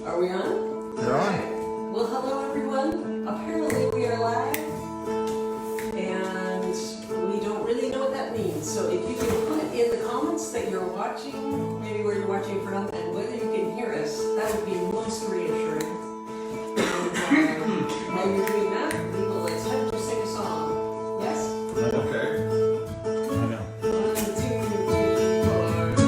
Are we on? You're on. Well, hello everyone. Apparently we are live, and we don't really know what that means. So if you can put in the comments that you're watching, maybe where you're watching from, and whether you can hear us, that would be most reassuring. And while you're doing that, we will attempt to sing a song. Yes? Okay. I know. 1, 2, 3, 3.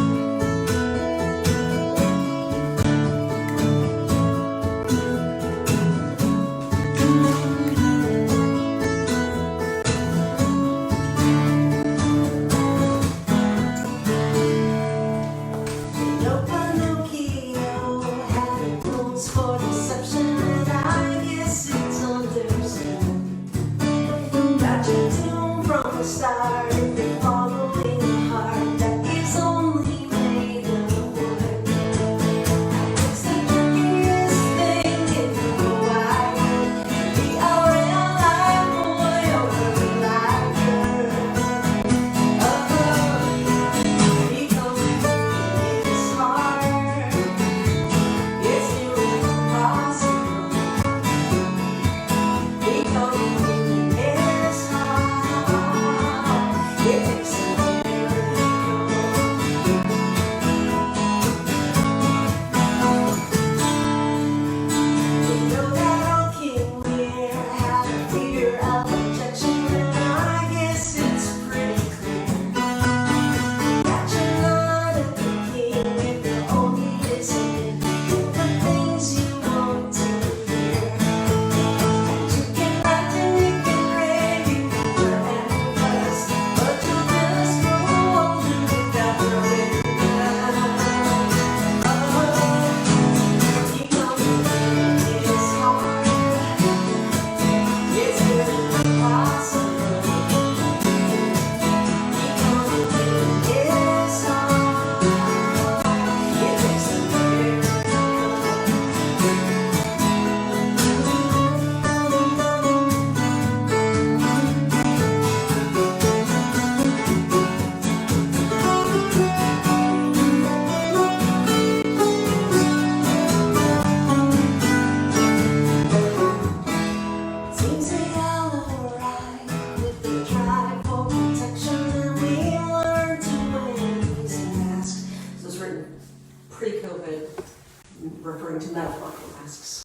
Referring to metaphorical masks.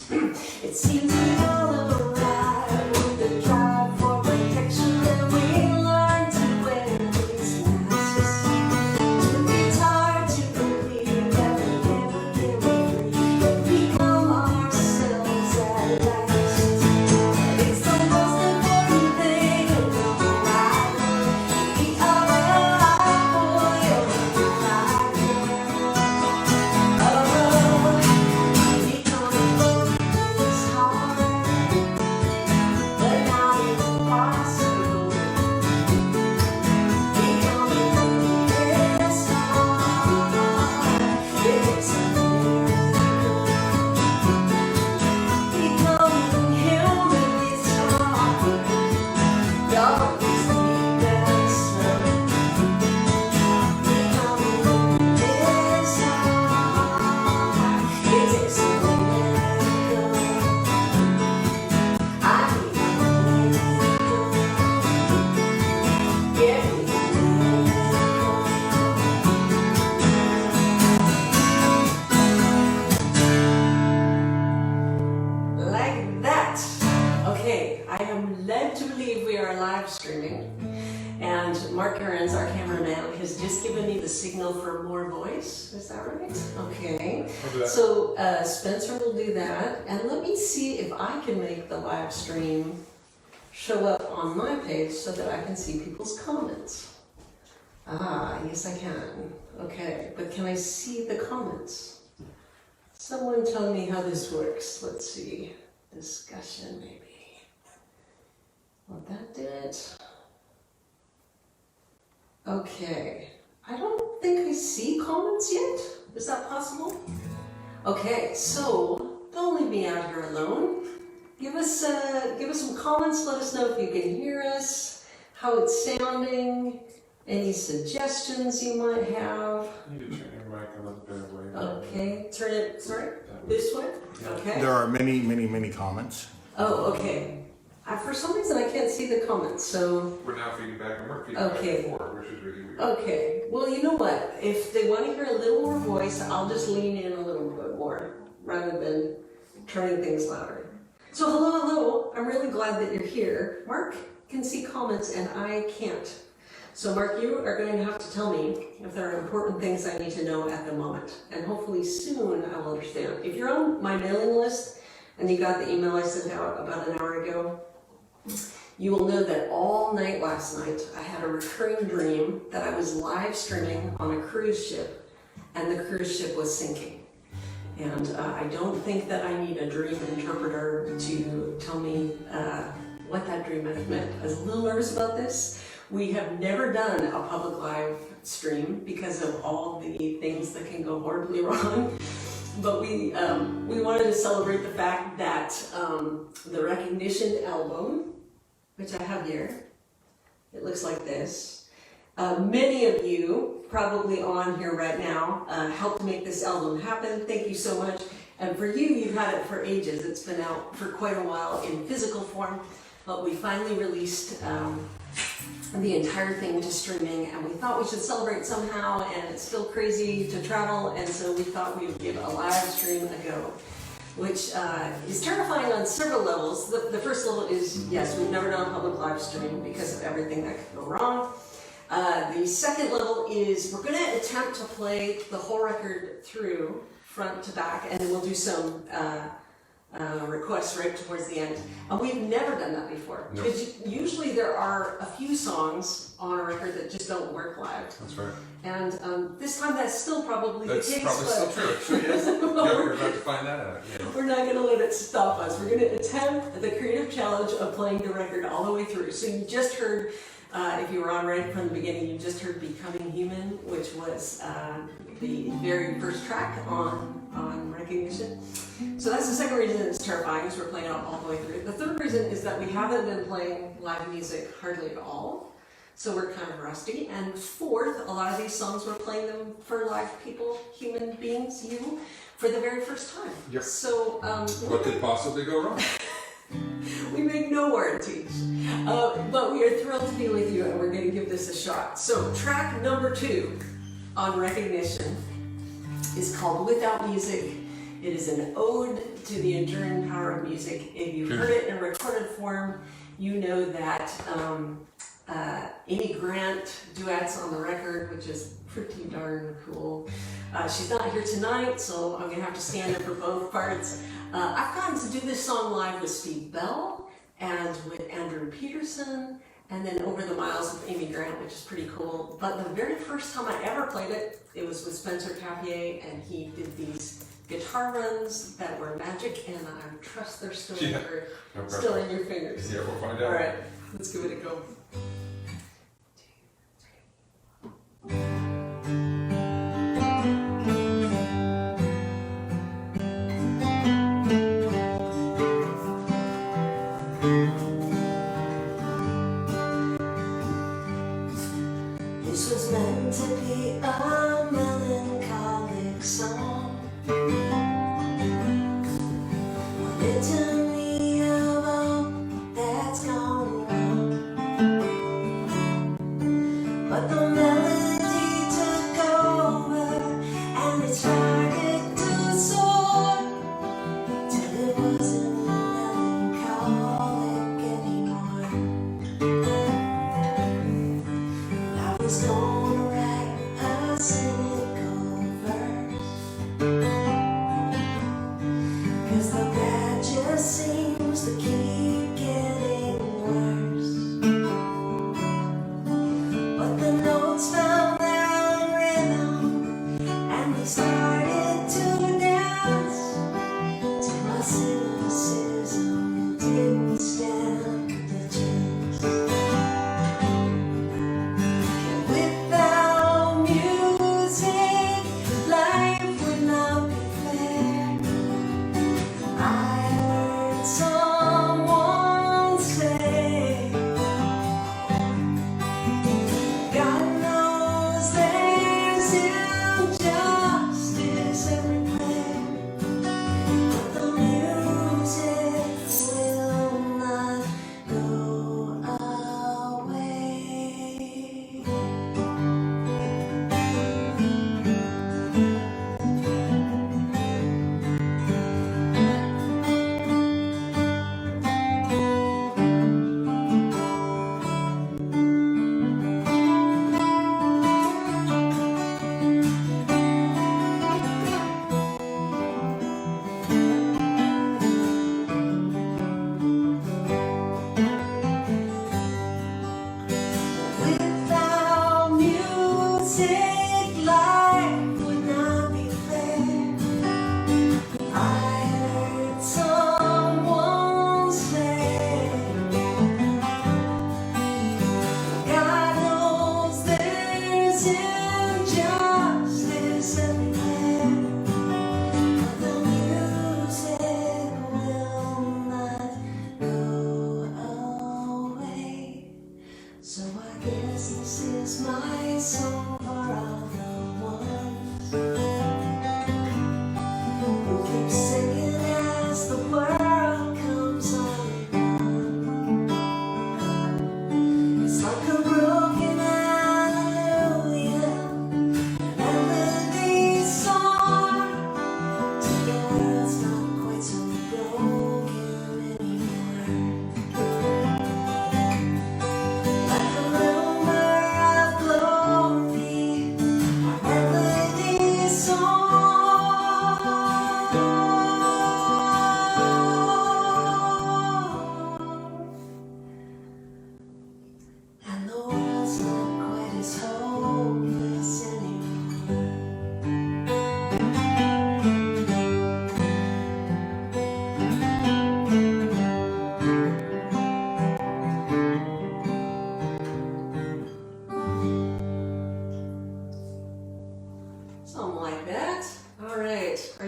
It seems we all arrive with the drive for protection, and we learn to wear these masks. It's hard to believe that we never get free and become ourselves at last. It's the most important thing in the whole life. We are alive, boy, alive. And Mark Arends, our cameraman, has just given me the signal for more voice. Is that right? Okay. So Spencer will do that. And let me see if I can make the live stream show up on my page so that I can see people's comments. Ah, yes I can. Okay, but can I see the comments? Someone tell me how this works. Let's see. Discussion, maybe. Will that do it? Okay, I don't think I see comments yet. Is that possible? Okay, so don't leave me out here alone. Give us some comments. Let us know if you can hear us, how it's sounding, any suggestions you might have. I need to turn everybody mic another better way. Okay, turn it, sorry, this way? Okay. There are many, many, many comments. Oh, okay. For some reason, I can't see the comments, so. We're now feeding back and we're feeding back Okay. and forth, which is really weird. Okay. Well, you know what? If they want to hear a little more voice, I'll just lean in a little bit more rather than turning things louder. So, hello. I'm really glad that you're here. Mark can see comments and I can't. So, Mark, you are going to have to tell me if there are important things I need to know at the moment. And hopefully soon I will understand. If you're on my mailing list and you got the email I sent out about an hour ago, you will know that all night last night I had a recurring dream that I was live streaming on a cruise ship and the cruise ship was sinking. And I don't think that I need a dream interpreter to tell me what that dream meant. I was a little nervous about this. We have never done a public live stream because of all the things that can go horribly wrong. But we wanted to celebrate the fact that the Recognition album, which I have here, it looks like this. Many of you, probably on here right now, helped make this album happen. Thank you so much. And for you, you've had it for ages. It's been out for quite a while in physical form, but we finally released the entire thing to streaming, and we thought we should celebrate somehow, and it's still crazy to travel, and so we thought we would give a live stream a go, which is terrifying on several levels. The first level is, yes, we've never done a public live stream because of everything that could go wrong. The second level is we're going to attempt to play the whole record through, front to back, and then we'll do some requests right towards the end. We've never done that before. No. Because usually there are a few songs on a record that just don't work live. That's right. And this time that's still probably the case. That's probably still true. Sure, yes. Yeah, we're about to find that out. Yeah. We're not going to let it stop us. We're going to attempt the creative challenge of playing the record all the way through. So you just heard, if you were on right from the beginning, you just heard Becoming Human, which was the very first track on Recognition. So that's the second reason it's terrifying, is we're playing it all the way through. The third reason is that we haven't been playing live music hardly at all. So we're kind of rusty. And fourth, a lot of these songs we're playing them for live people, human beings, you, for the very first time. Yep. So What could possibly go wrong? we make no warranties. But we are thrilled to be with you, and we're going to give this a shot. So track number 2 on Recognition is called Without Music. It is an ode to the enduring power of music. If you've heard it in recorded form, you know that Amy Grant duets on the record, which is pretty darn cool. She's not here tonight, so I'm going to have to stand in for both parts. I've gotten to do this song live with Steve Bell and with Andrew Peterson, and then Over the Miles with Amy Grant, which is pretty cool. But the very first time I ever played it, it was with Spencer Capier, and he did these guitar runs that were magic, and I trust they're still, still in your fingers. Yeah, we'll find out. All right, let's give it a go. This was meant to be a melancholic song. Litany of all that's gone wrong.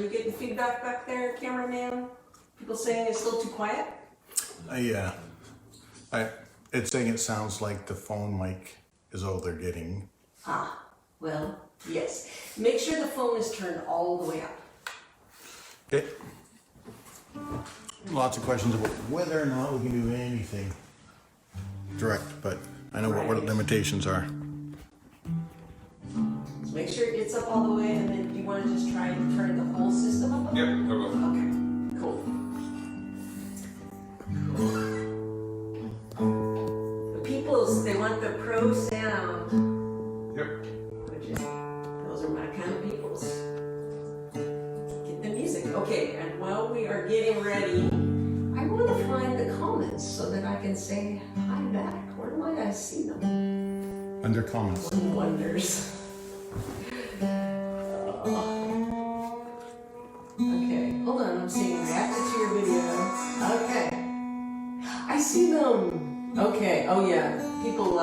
you getting feedback back there, cameraman? People saying it's still too quiet? Yeah. It's saying it sounds like the phone mic is all they're getting. Ah, well, yes. Make sure the phone is turned all the way up. Okay. Lots of questions about whether or not we can do anything direct, but I know what Right. limitations are. So make sure it's up all the way, and then do you want to just try and turn the whole system up? Yep, I will. Okay, cool. The peoples, they want the pro sound. Yep. Those are my kind of peoples. Get the music. Okay, and while we are getting ready, I want to find the comments so that I can say hi back. Where might I see them? Under comments. One wonders. Okay, hold on, I'm seeing reacted to your video. Okay. I see them. Okay, oh yeah. People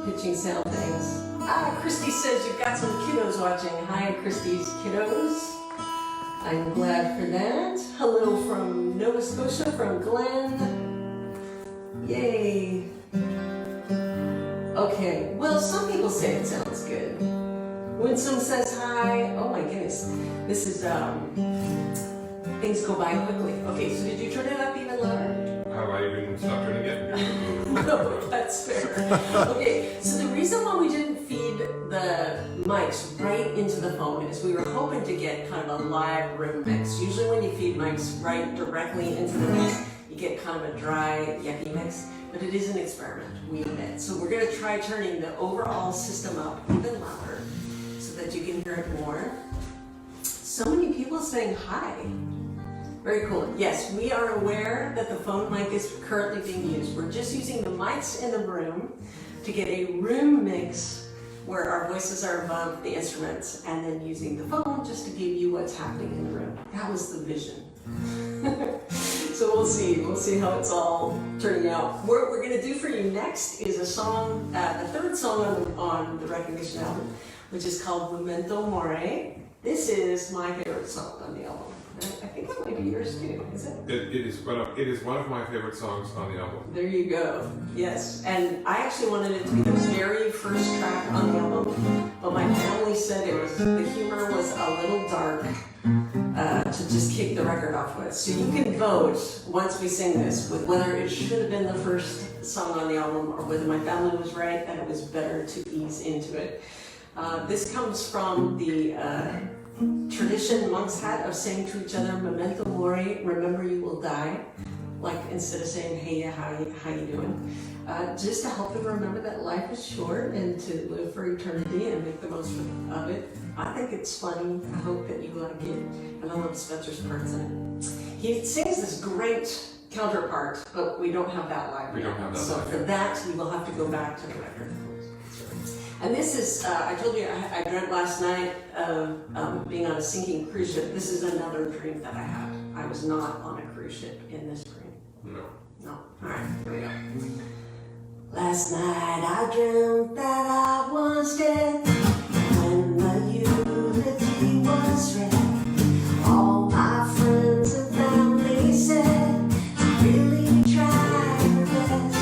pitching sound things. Ah, Christy says you've got some kiddos watching. Hi, Christy's kiddos. I'm glad for that. Hello from Nova Scotia, from Glenn. Yay. Okay, well, some people say it sounds good. Winsome says hi. Oh my goodness. This is, things go by quickly. Okay, so did you turn it up even louder? Have I even stopped turning it? No, that's fair. Okay, so the reason why we didn't feed the mics right into the phone is we were hoping to get kind of a live room mix. Usually when you feed mics right directly into the mix, you get kind of a dry, yucky mix, but it is an experiment, we admit. So we're gonna try turning the overall system up even louder so that you can hear it more. So many people saying hi. Very cool. Yes, we are aware that the phone mic is currently being used. We're just using the mics in the room to get a room mix where our voices are above the instruments, and then using the phone just to give you what's happening in the room. That was the vision. So we'll see how it's all turning out. What we're going to do for you next is a song, the third song on the Recognition album, which is called Memento Mori. This is my favorite song on the album. I think it might be yours too, is it? It is one of my favorite songs on the album. There you go. Yes, and I actually wanted it to be the very first track on the album, but my family said the humor was a little dark to just kick the record off with. So you can vote once we sing this with whether it should have been the first song on the album or whether my family was right that it was better to ease into it. This comes from the tradition monks had of saying to each other, Memento Mori, remember you will die. Like instead of saying, hey, how you doing? Just to help them remember that life is short and to live for eternity and make the most of it. I think it's funny. I hope that you like it. And I love Spencer's parts in it. He sings this great counterpart, but we don't have that live. We don't have that so live. for that, we will have to go back to the record. And this is, I told you I dreamt last night of being on a sinking cruise ship. This is another dream that I had. I was not on a cruise ship in this dream. No. No. All right, here we go. Last night I dreamt that I was dead when the eulogy was read. All my friends and family said, really tried her best.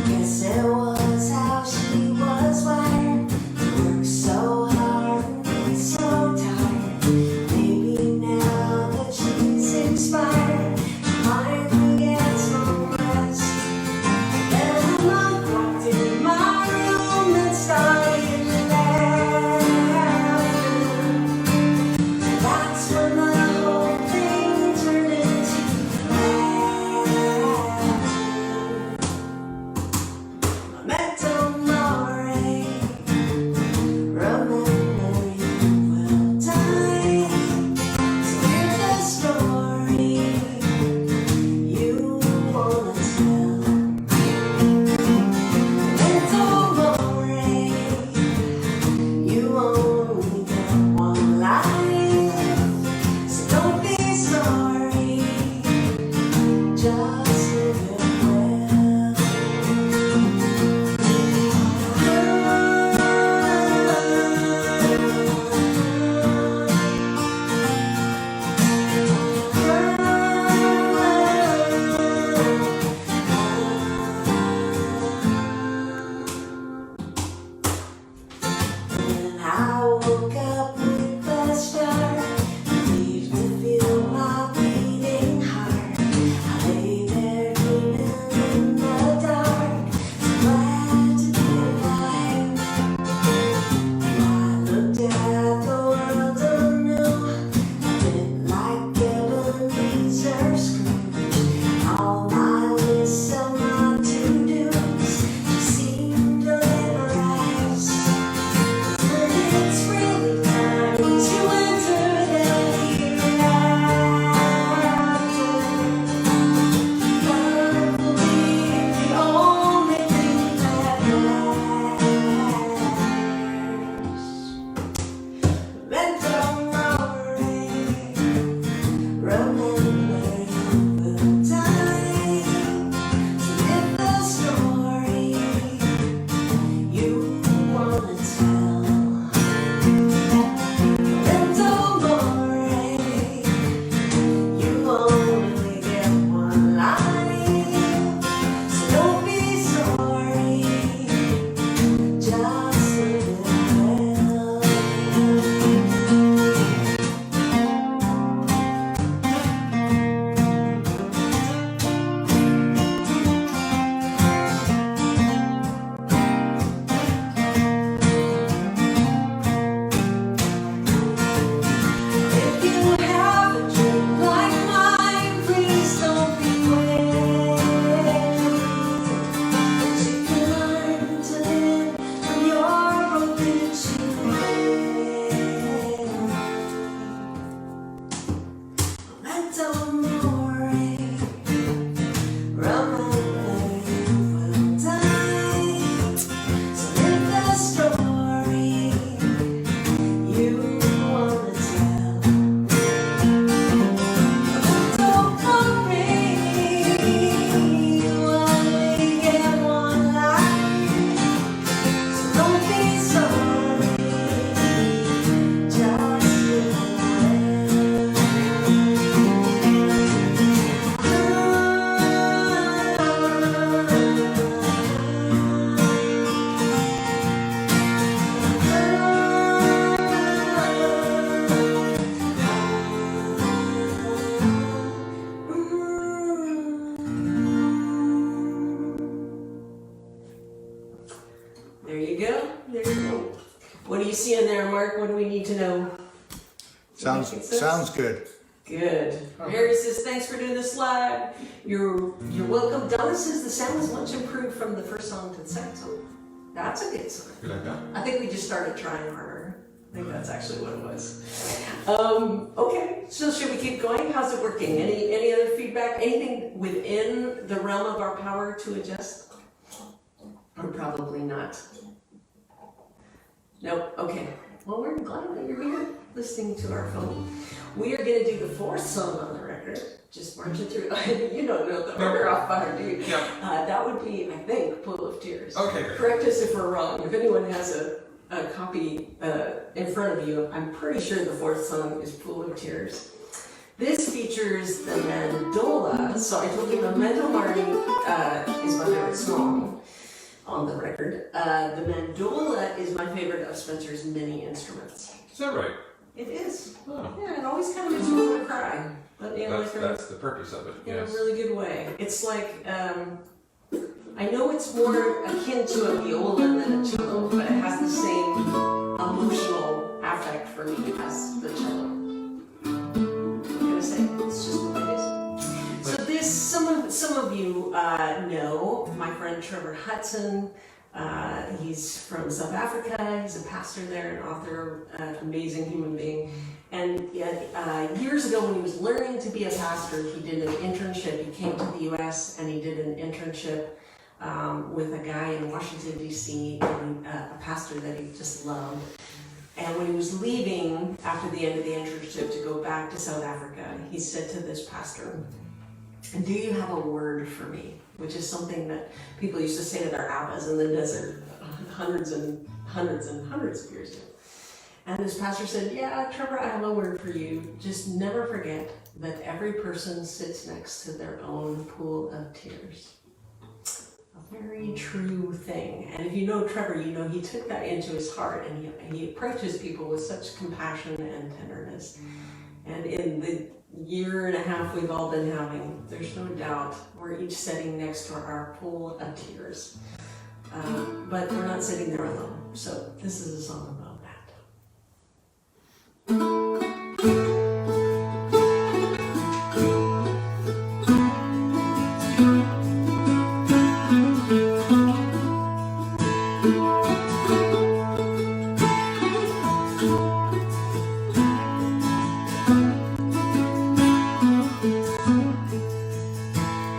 Guess it was how she was wired to work so hard and be so tired. Maybe now that she's inspired, she finally gets some rest. Then a monk walked in my room and started laughing. That's when the whole thing turned into Memento Mori, remember you will die. Sounds good. Good. Mary says, thanks for doing this live. You're welcome. Donna says the sound is much improved from the first song to the second song. That's a good sign. You like that? I think we just started trying harder. I think that's actually what it was. Okay, so should we keep going? How's it working? Any other feedback? Anything within the realm of our power to adjust? Or probably not. Nope, okay. Well, we're glad that you're here listening to our phone. We are going to do the fourth song on the record. Just marching through. You don't know the order off by heart, do you? Yeah. That would be, I think, Pool of Tears. Okay, great. Correct us if we're wrong. If anyone has a copy in front of you, I'm pretty sure the fourth song is Pool of Tears. This features the mandola. So I told you Memento Mori is my favorite song on the record. The mandola is my favorite of Spencer's many instruments. Is that right? It is. Oh. Yeah, it always kind of makes me want to cry. But you know, That's the purpose of it. in Yes. a really good way. It's like, I know it's more akin to a viola than a cello, but it has the same emotional affect for me as the cello. I'm gonna say, it's just the way it is. So this, some of you know my friend Trevor Hudson. He's from South Africa. He's a pastor there, an author, amazing human being. And years ago, when he was learning to be a pastor, he did an internship. He came to the U.S. and he did an internship with a guy in Washington, D.C., and a pastor that he just loved. And when he was leaving after the end of the internship to go back to South Africa, he said to this pastor, "Do you have a word for me?" Which is something that people used to say to their abbas in the desert hundreds and hundreds and hundreds of years ago. And this pastor said, "Yeah, Trevor, I have a word for you. Just never forget that every person sits next to their own pool of tears." A very true thing. And if you know Trevor, you know he took that into his heart, and he approaches people with such compassion and tenderness. And in the year and a half we've all been having, there's no doubt we're each sitting next to our pool of tears. But we're not sitting there alone. So this is a song about that.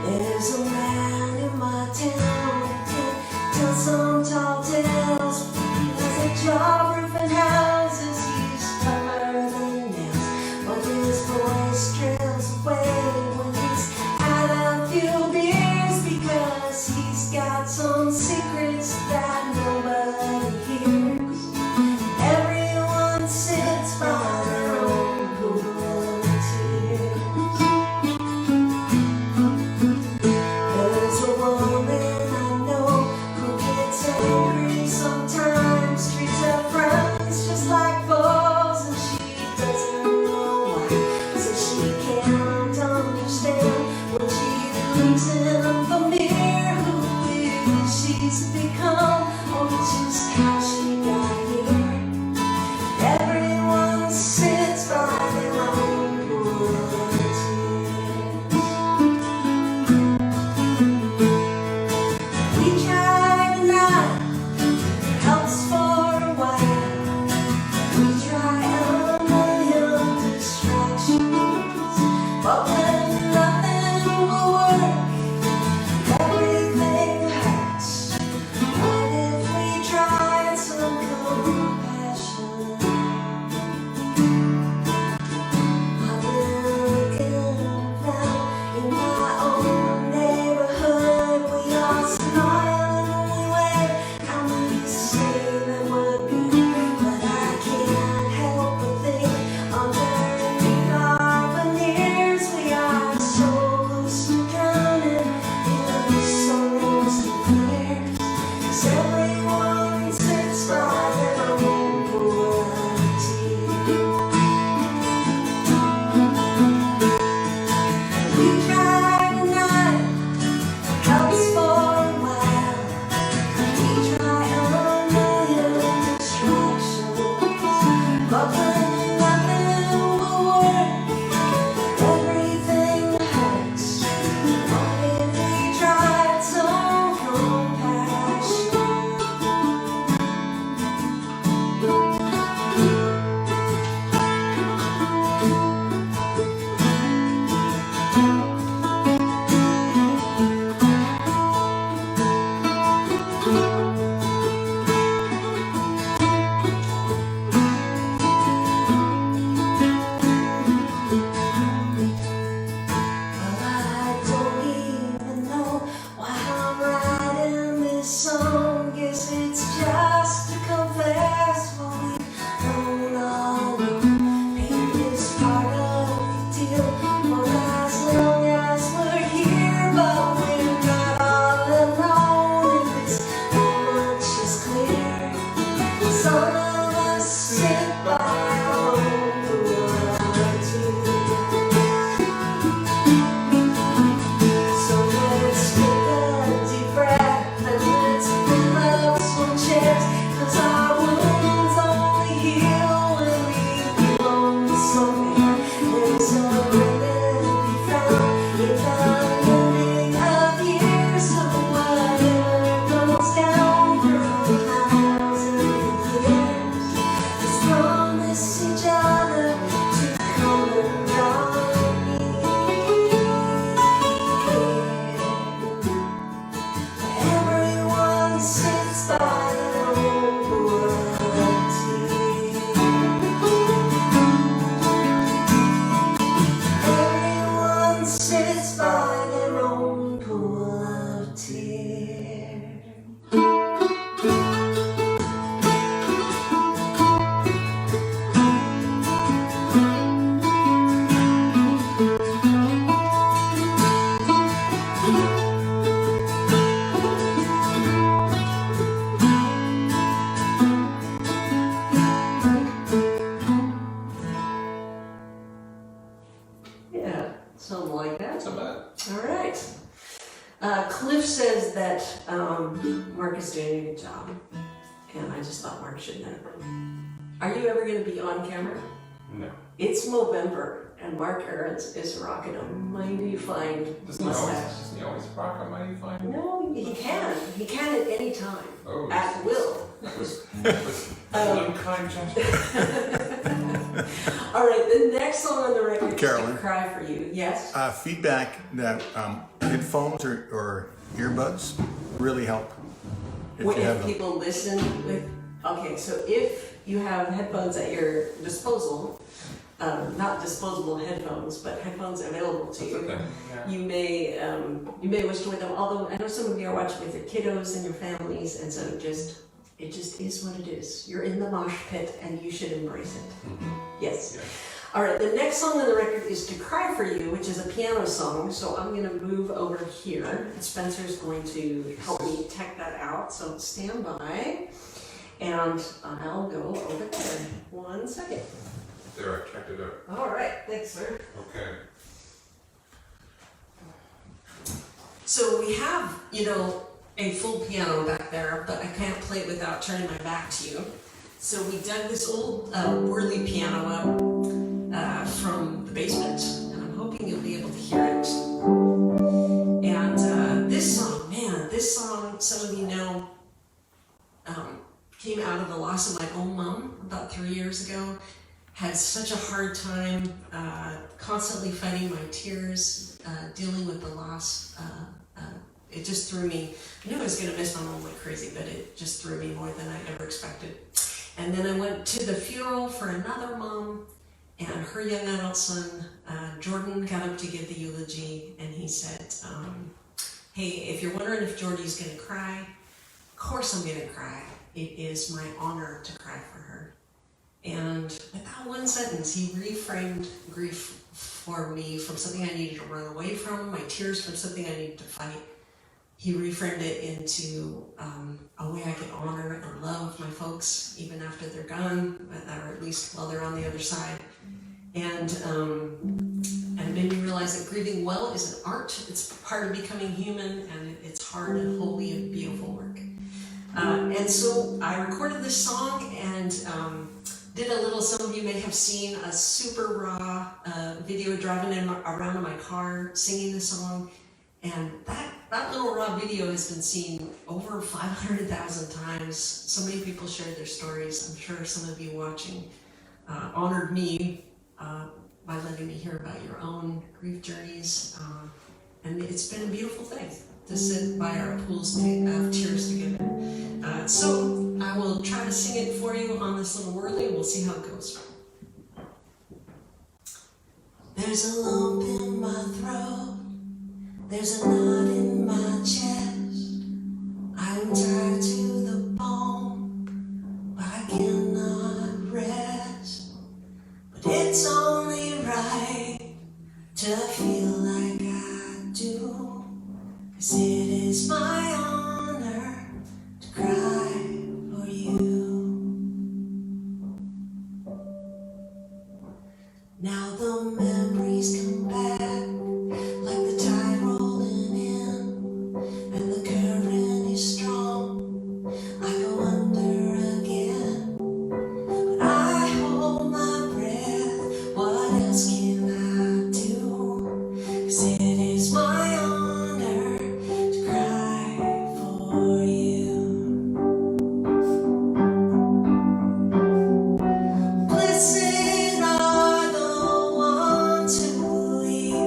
There's a man in my town who tells some tall tales. There's a job roofing houses, he's tougher than nails. But his voice trails away when he's had a few beers, because he's got some secrets that nobody hears. Everyone sits by their own pool of tears. There's a woman I know who gets angry sometimes, treats her friends just like fools, and she doesn't know why. Says she can't understand when she looks in the mirror who is she's become, or just how she got here. Everyone sits by their own pool of tears. We try to not helps for a while. We try a million distractions, but when nothing will work, everything hurts. Something like that. Some of that. All right. Cliff says that Mark is doing a good job, and I just thought Mark should know. Are you ever going to be on camera? No. It's Movember, and Mark Arends is rocking a mighty fine mustache. Doesn't he always rock a mighty fine? No, he can. He can at any time. Oh, At will. that was an unkind gesture. All right, the next song on the record is Carolyn. To Cry For You. Yes? Feedback that headphones or earbuds really help. If you have them. People listen with... Okay, so if you have headphones at your disposal, not disposable headphones, but headphones available to you, Okay. Yeah. you may wish to wear them. Although I know some of you are watching with your kiddos and your families, and so it just is what it is. You're in the mosh pit, and you should embrace it. Mm-hmm. Yes. Yeah. All right. The next song on the record is "To Cry For You," which is a piano song. So I'm going to move over here, and Spencer's going to help me tech that out. So stand by, and I'll go over there. 1 second. There, I checked it out. All right. Thanks, sir. Okay. So we have, a full piano back there, but I can't play it without turning my back to you. So we dug this old whirly piano up from the basement, and I'm hoping you'll be able to hear it. And this song, some of you know, came out of the loss of my own mom about 3 years ago. Had such a hard time constantly fighting my tears, dealing with the loss. It just threw me. I knew I was going to miss my mom like crazy, but it just threw me more than I ever expected. And then I went to the funeral for another mom, and her young adult son, Jordan, got up to give the eulogy, and he said, hey, if you're wondering if Jordy's going to cry, of course I'm going to cry. It is my honor to cry for her. And with that one sentence, he reframed grief for me from something I needed to run away from, my tears from something I needed to fight. He reframed it into a way I could honor and love my folks even after they're gone, or at least while they're on the other side. And it made me realize that grieving well is an art. It's part of becoming human, and it's hard and holy and beautiful work. And so I recorded this song and did a little, some of you may have seen a super raw video driving around in my car singing the song. And that little raw video has been seen over 500,000 times. So many people shared their stories. I'm sure some of you watching honored me by letting me hear about your own grief journeys. And it's been a beautiful thing to sit by our pools of tears together. So I will try to sing it for you on this little whirly. We'll see how it goes. There's a lump in my throat. There's a knot in my chest. I'm tired to the bone, but I cannot rest. But it's only right to feel like I do, 'cause it is my honor to cry for you. Now the memories come back like the tide rolling in, and the current is strong. I go under again, but I hold my breath. What else can I do? 'Cause it is my honor to cry for you. Blessed are the ones who weep.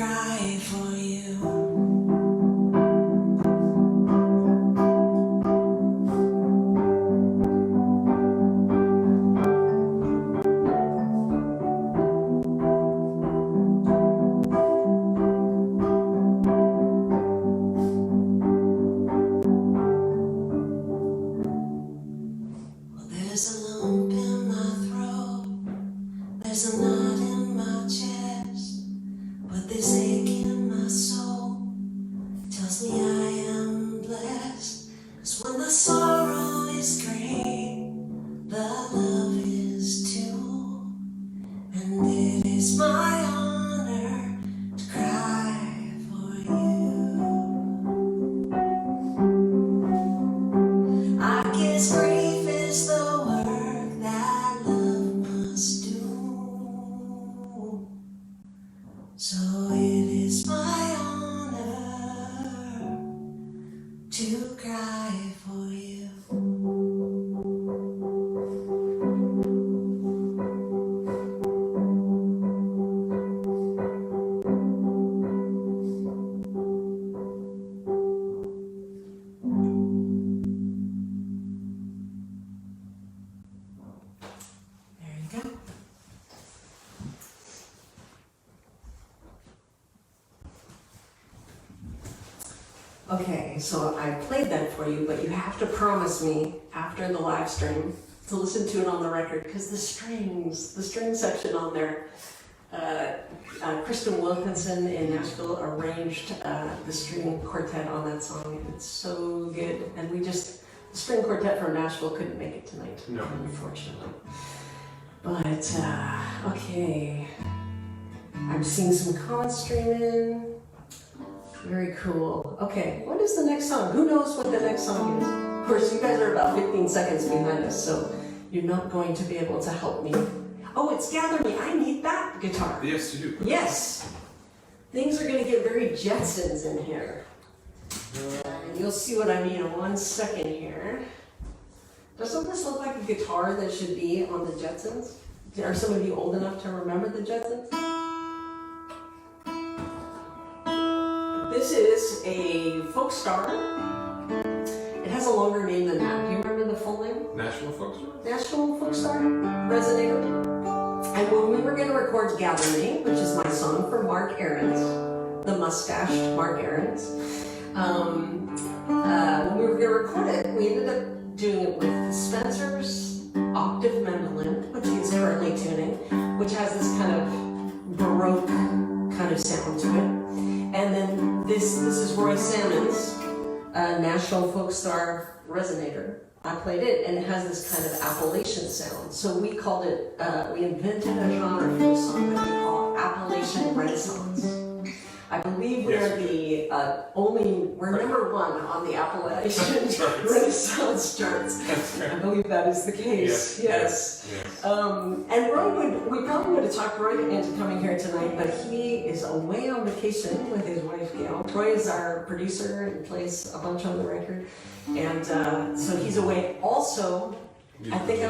cry for you. Well, there's a lump in my throat, there's a knot in my chest, but this ache in my soul tells me I am blessed. 'Cause when the sorrow is great, the love is too. And it is my honor to cry for you. I guess grief is the work that love must do. So it is my honor to cry for you. There you go. Okay, so I played that for you, but you have to promise me after the live stream to listen to it on the record, because the string section on there, Kristen Wilkinson in Nashville arranged the string quartet on that song. It's so good, and the string quartet from Nashville couldn't make it tonight, No. unfortunately. But, okay, I'm seeing some comments stream in. Very cool. Okay, what is the next song? Who knows what the next song is? Of course, you guys are about 15 seconds behind us, so you're not going to be able to help me. Oh, it's Gather Me. I need that guitar. Yes, you do. Yes. Things are going to get very Jetsons in here. And you'll see what I mean in 1 second here. Doesn't this look like a guitar that should be on the Jetsons? Are some of you old enough to remember the Jetsons? This is a folk star. It has a longer name than that. Do you remember the full name? National Folk Star? National Folk Star Resonator. And when we were going to record Gather Me, which is my song for Mark Arends, the mustached Mark Arends, when we were going to record it, we ended up doing it with Spencer's octave mandolin, which he's currently tuning, which has this kind of Baroque kind of sound to it. And then this is Roy Salmon's National Folk Star Resonator. I played it, and it has this kind of Appalachian sound. So we called it, we invented a genre for the song that we call Appalachian Renaissance. I believe we are the we're number one on the Appalachian Renaissance charts. I believe that is the case, yes. And Roy we probably would have talked Roy into coming here tonight, but he is away on vacation with his wife, Gail. Roy is our producer and plays a bunch on the record. And so he's away. Also, I think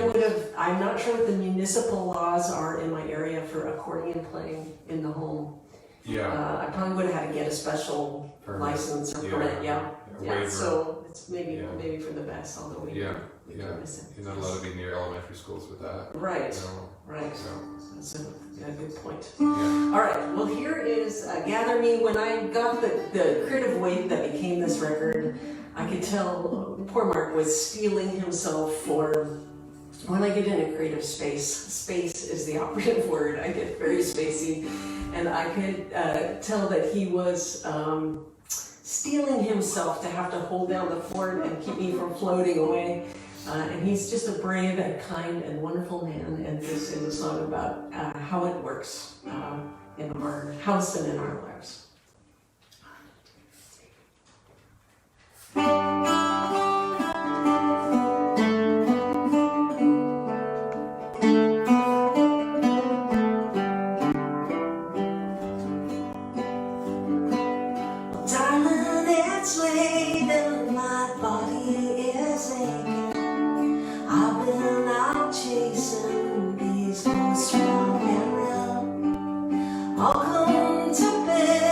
I'm not sure what the municipal laws are in my area for accordion playing in the home. Yeah. I probably would have had to get a special license or permit, yeah. So it's maybe for the best, although we You're not allowed to be near elementary schools with that. Right, No. right. No. That's a good point. Yeah. All right, well here is Gather Me. When I got the creative weight that became this record, I could tell poor Mark was steeling himself for, when I get in a creative space is the operative word. I get very spacey, and I could tell that he was steeling himself to have to hold down the fort and keep me from floating away. And he's just a brave and kind and wonderful man, and this is a song about how it works in our house and in our lives. Darling, it's late and my body is aching. I've been out chasing these ghosts round and round. I'll come to bed.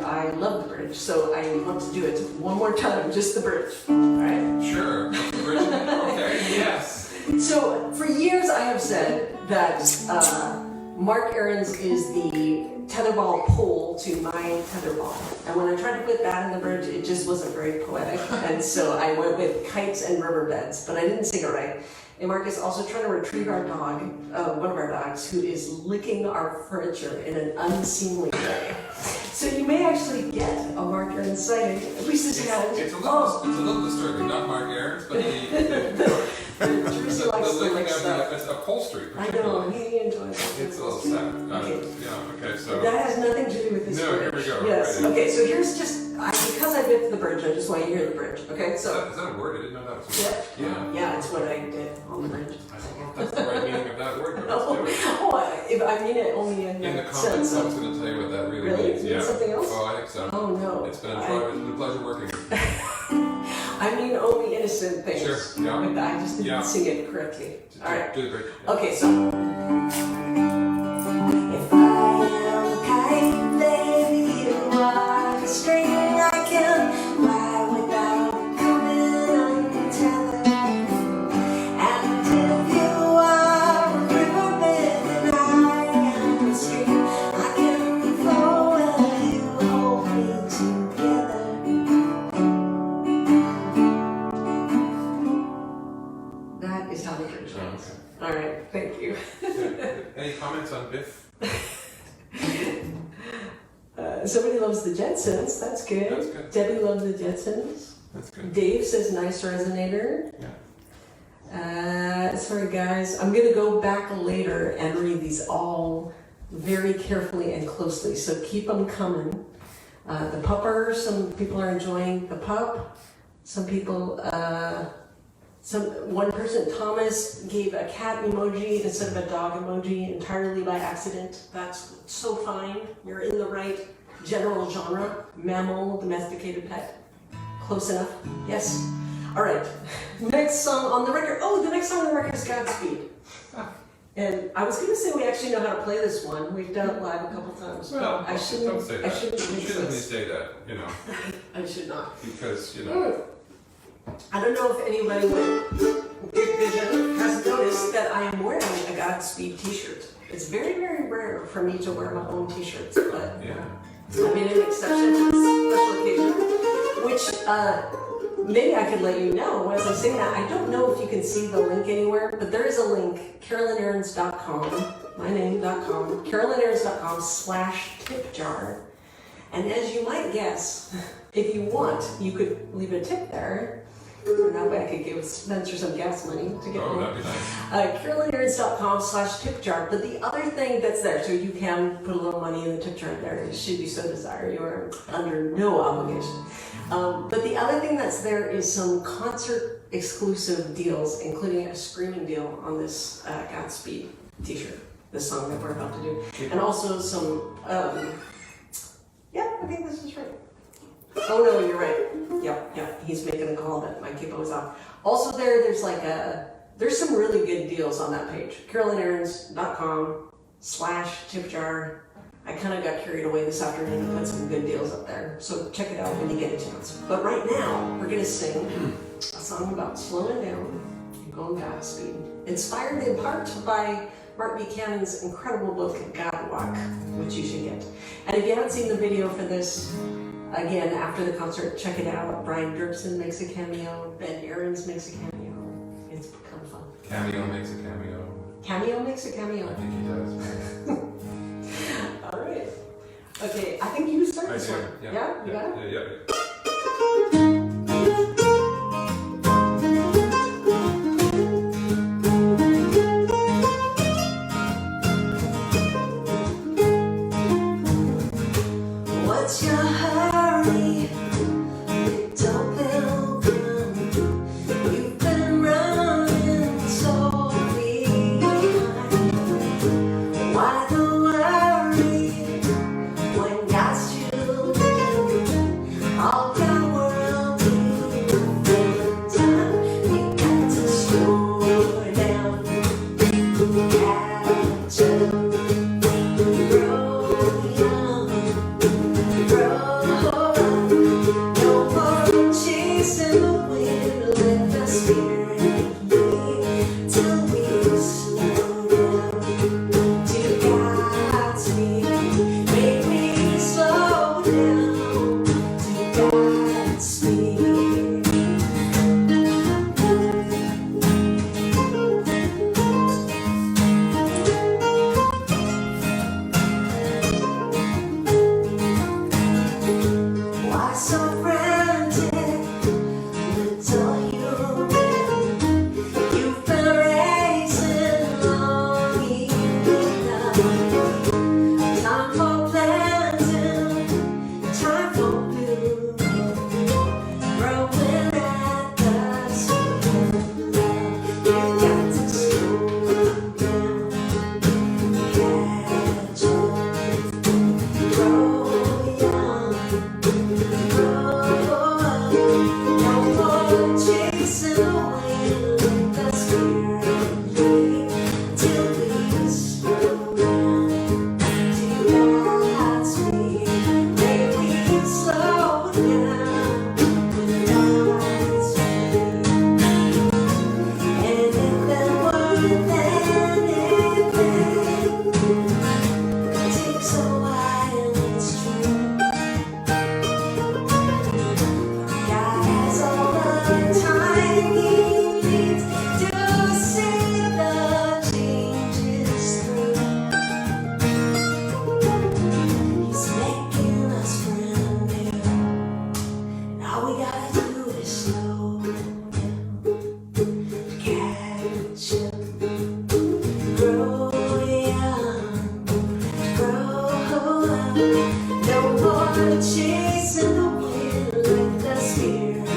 I love the bridge, so I want to do it one more time, just the bridge. All right? Sure. Okay, yes. So for years I have said that Mark Arends is the tetherball pole to my tetherball. And when I tried to put that in the bridge, it just wasn't very poetic. And so I went with kites and riverbeds, but I didn't sing it right. And Mark is also trying to retrieve our dog, one of our dogs, who is licking our furniture in an unseemly way. So you may actually get a Mark Arends sighting, at least his hand. It's a little disturbing, not Mark Arends, but Jersey likes the to lick licking of stuff. it's upholstery. I know, he enjoys it. It's a little sad. Okay. Yeah, okay, so. That has nothing to do with this No, bridge. here we go. Yes. Right. Okay, so here's just, because I bit the bridge, I just want you to hear the bridge. Okay, Is so. that a word? I didn't know that was a word. Yeah. Yeah, it's what I did on the bridge. I don't know if that's the right meaning of that word, but let's do it. Oh, if I mean it only in In the that comments, sense. I was going to tell you what that really Really? means. Mean Yeah. something else? Oh, I think so. Oh no. It's been a pleasure working with you. I mean only innocent things. Sure, yeah. But I just didn't Yeah. sing it correctly. All right. Do the bridge. Yeah. Okay, so. If I am a kite, baby, you are the string I can fly without coming untethered. And if you are a riverbed and I am a stream, I can flow where you hold me together. That is how the bridge goes. All right, thank you. Any comments on Biff? Somebody loves the Jetsons. That's good. That's good. Debbie loves the Jetsons. That's good. Dave says nice resonator. Yeah. Sorry guys, I'm gonna go back later and read these all very carefully and closely. So keep them coming. The pupper. Some people are enjoying the pup. Some people. One person, Thomas, gave a cat emoji instead of a dog emoji entirely by accident. That's so fine. You're in the right general genre. Mammal, domesticated pet. Close enough? Yes? All right. Next song on the record. Oh, the next song on the record is Godspeed. And I was going to say we actually know how to play this one. We've done it live a couple times. Well, I shouldn't, don't say that. I shouldn't You mix shouldn't this. say that, you know, I should not. because, you know. I don't know if anybody with Big Vision has noticed that I am wearing a Godspeed t-shirt. It's very, very rare for me to wear my own t-shirts, but Yeah. I made an exception to this special occasion, which maybe I could let you know as I sing that. I don't know if you can see the link anywhere, but there is a link, CarolynArends.com, my name.com, CarolynArends.com/tipjar. And as you might guess, if you want, you could leave a tip there. And that way I could give Spencer some gas money to get Oh, home. that'd be nice. CarolynArends.com/tipjar. But the other thing that's there, so you can put a little money in the tip jar there, should you so desire. You are under no obligation. But the other thing that's there is some concert exclusive deals, including a screaming deal on this Godspeed t-shirt, this song that we're about to do. And also some, yeah, I think this is right. Oh no, you're right. Yep, he's making a call that my keyboard was off. Also there's there's some really good deals on that page. CarolynArends.com/tipjar. I kind of got carried away this afternoon and put some good deals up there. So check it out when you get a chance. But right now, we're gonna sing a song about slowing down and going Godspeed. Inspired in part by Mark Buchanan's incredible book, God Walk, which you should get. And if you haven't seen the video for this, again, after the concert, check it out. Brian Dirksen makes a cameo. Ben Arends makes a cameo. It's kind of fun. Cameo makes a cameo. Cameo makes a cameo. I think he does. All right. Okay, I think you start I this do. one. Yeah? You got it? Yeah. What's your hurry? Little pilgrim, you've been running so behind. Why the worry when God's children all got world in time? You got to slow down, catch up, grow young. Grow No more chasing the wind, let the spirit lead till we slow down to God's speed. Make me slow down to God's speed. Why so frantic, little human? You've been racing long enough. Time for planting, time for blooming, growing at the speed of love. You got to slow down, catch up, grow young. No more chasing the wind, let the spirit lead till we slow down to God's speed. Make me slow down to God's speed. And if there weren't anything, it takes a while, it's true. God has all the time He needs to see the changes through. He's making us brand new. All we gotta do is slow down, catch up, grow young, grow up. No more chasing the wind, let the spirit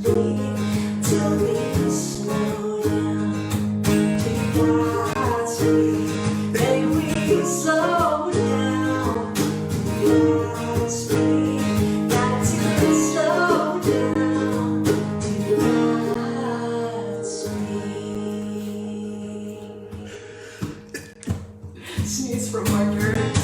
lead till we slow down to God's speed. May we slow down to God's speed. Got to slow down to God's speed. Sneeze from Mark Arends.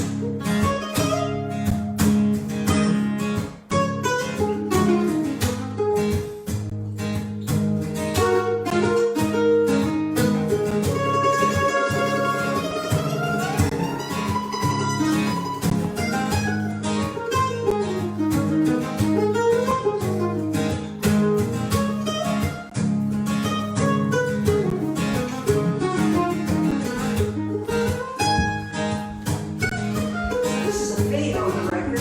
This is a fade on the record.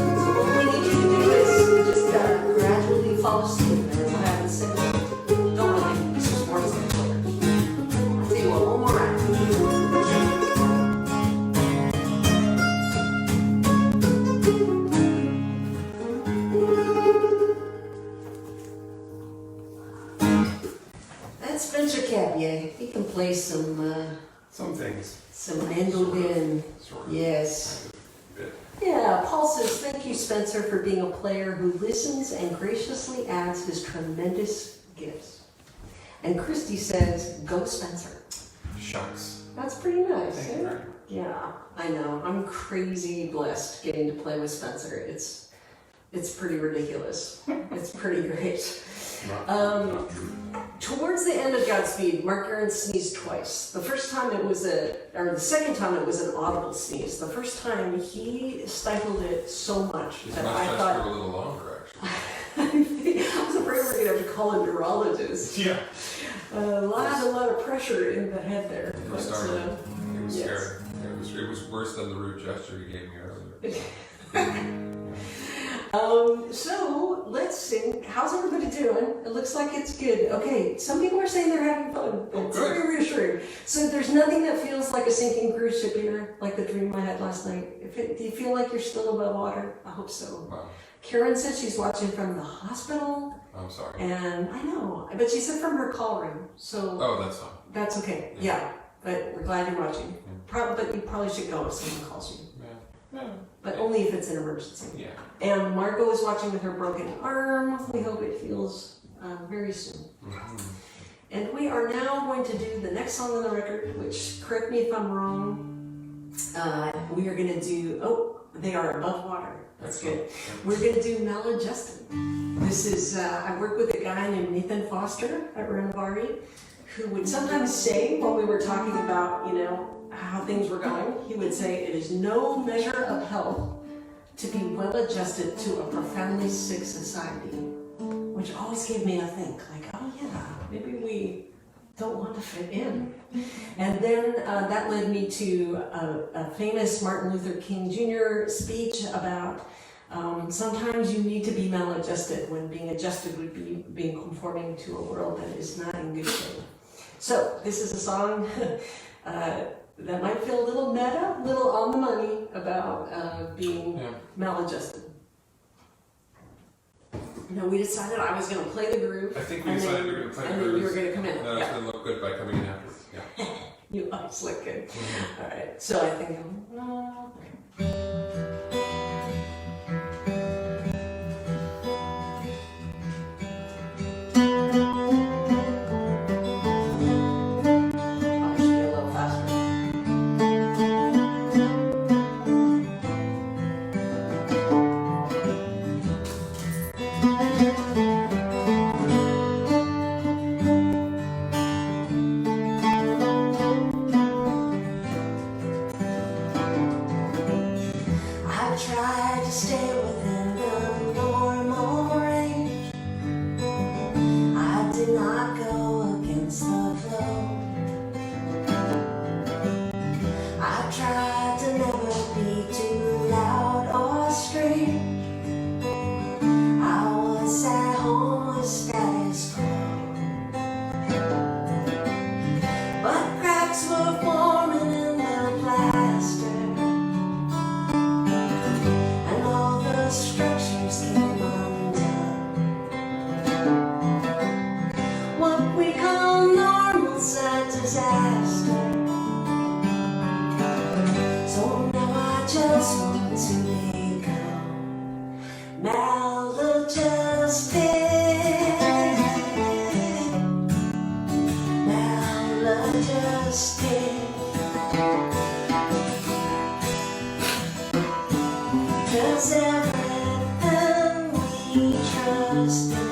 So what we need you to do is just gradually fall asleep and then we'll have the signal. Don't really, this is more than clear. I'll tell you what, one more round. That's Spencer Cabier. He can play some things. mandolin. Sort of. Yes. Bit. Yeah, Paul says, thank you, Spencer, for being a player who listens and graciously adds his tremendous gifts. And Christy says, go Spencer. Shucks. That's pretty nice, Thank you eh? very much. Yeah, I know. I'm crazy blessed getting to play with Spencer. It's pretty ridiculous. It's pretty great. Not true. Towards the end of Godspeed, Mark Arends sneezed twice. The first time it was the second time it was an audible sneeze. The first time he stifled it so much His that I mustache thought, grew a little longer, actually. I was afraid we were gonna have to call a neurologist. Yeah. A lot of pressure in the head there. It But, was starting. It was yes. scary. It was worse than the rude gesture he gave me earlier. So let's sing. How's everybody doing? It looks like it's good. Okay, some people are saying they're having fun. It's good. very reassuring. So there's nothing that feels like a sinking cruise ship here, like the dream I had last night. Do you feel like you're still above water? I hope so. Wow. Karen said she's watching from the hospital, I'm sorry. and I know, but she said from her call room. So Oh, that's fine. that's okay. Yeah, but we're glad you're watching. But you probably should go if someone calls you. Yeah. But only if it's an emergency. Yeah. And Margot is watching with her broken arm. We hope it heals very soon. Mm-hmm. And we are now going to do the next song on the record, which, correct me if I'm wrong, we are going to do, they are above water. That's good. Excellent. We're going to do Maladjusted. This is, I work with a guy named Nathan Foster at Renovari, who would sometimes say, when we were talking about, you know, how things were going, he would say, it is no measure of health to be well adjusted to a profoundly sick society, which always gave me a think, like, oh yeah, maybe we don't want to fit in. And then that led me to a famous Martin Luther King Jr. speech about sometimes you need to be maladjusted when being adjusted would be being conforming to a world that is not in good shape. So this is a song that might feel a little meta, a little on the money about being maladjusted. No, we decided I was going to play the groove. I think we decided we were going to play the groove. And then you were going to come in. And then I was going to look good by coming in afterwards. Yeah. You always look good. All right. So I think Tried to stay within the normal range. I did not go against the flow. I tried to never be too loud or strange. I was at home with status quo, but cracks were forming in the plaster. Structures came undone. What we call normal's a disaster. So now I just want to become maladjusted. Maladjusted. 'Cause everything we trusted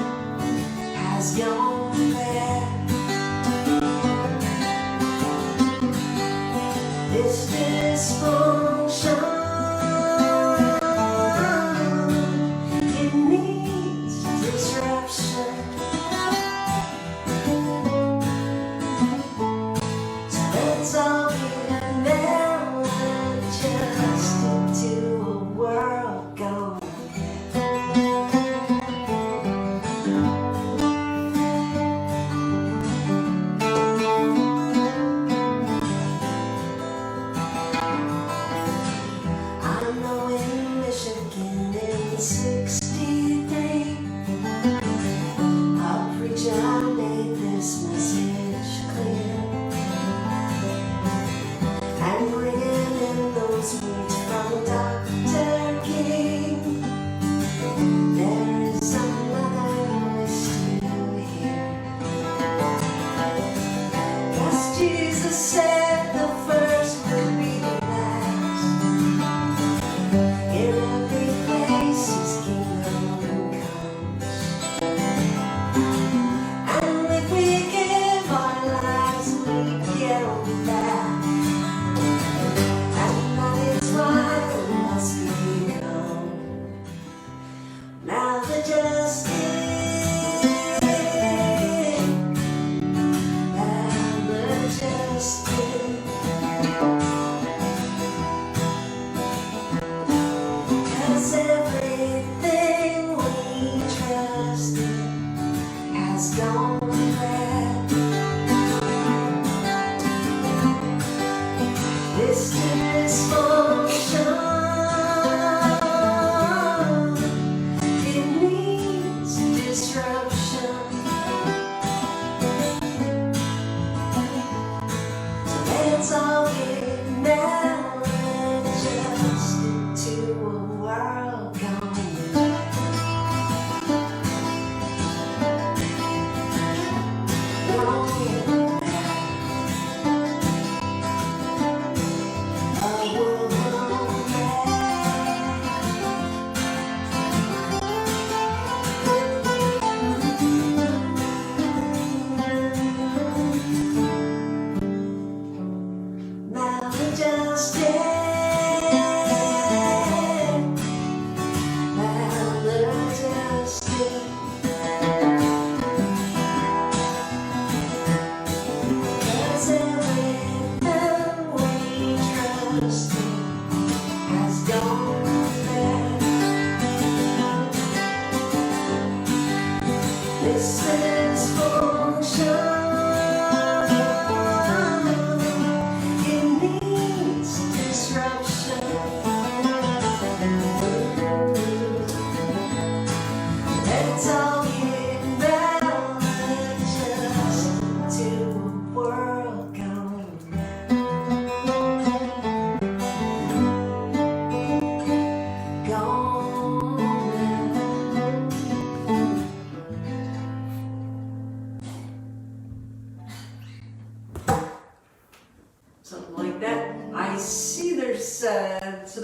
has gone bad. This dysfunction, it needs disruption. So let's all get maladjusted to a world gone.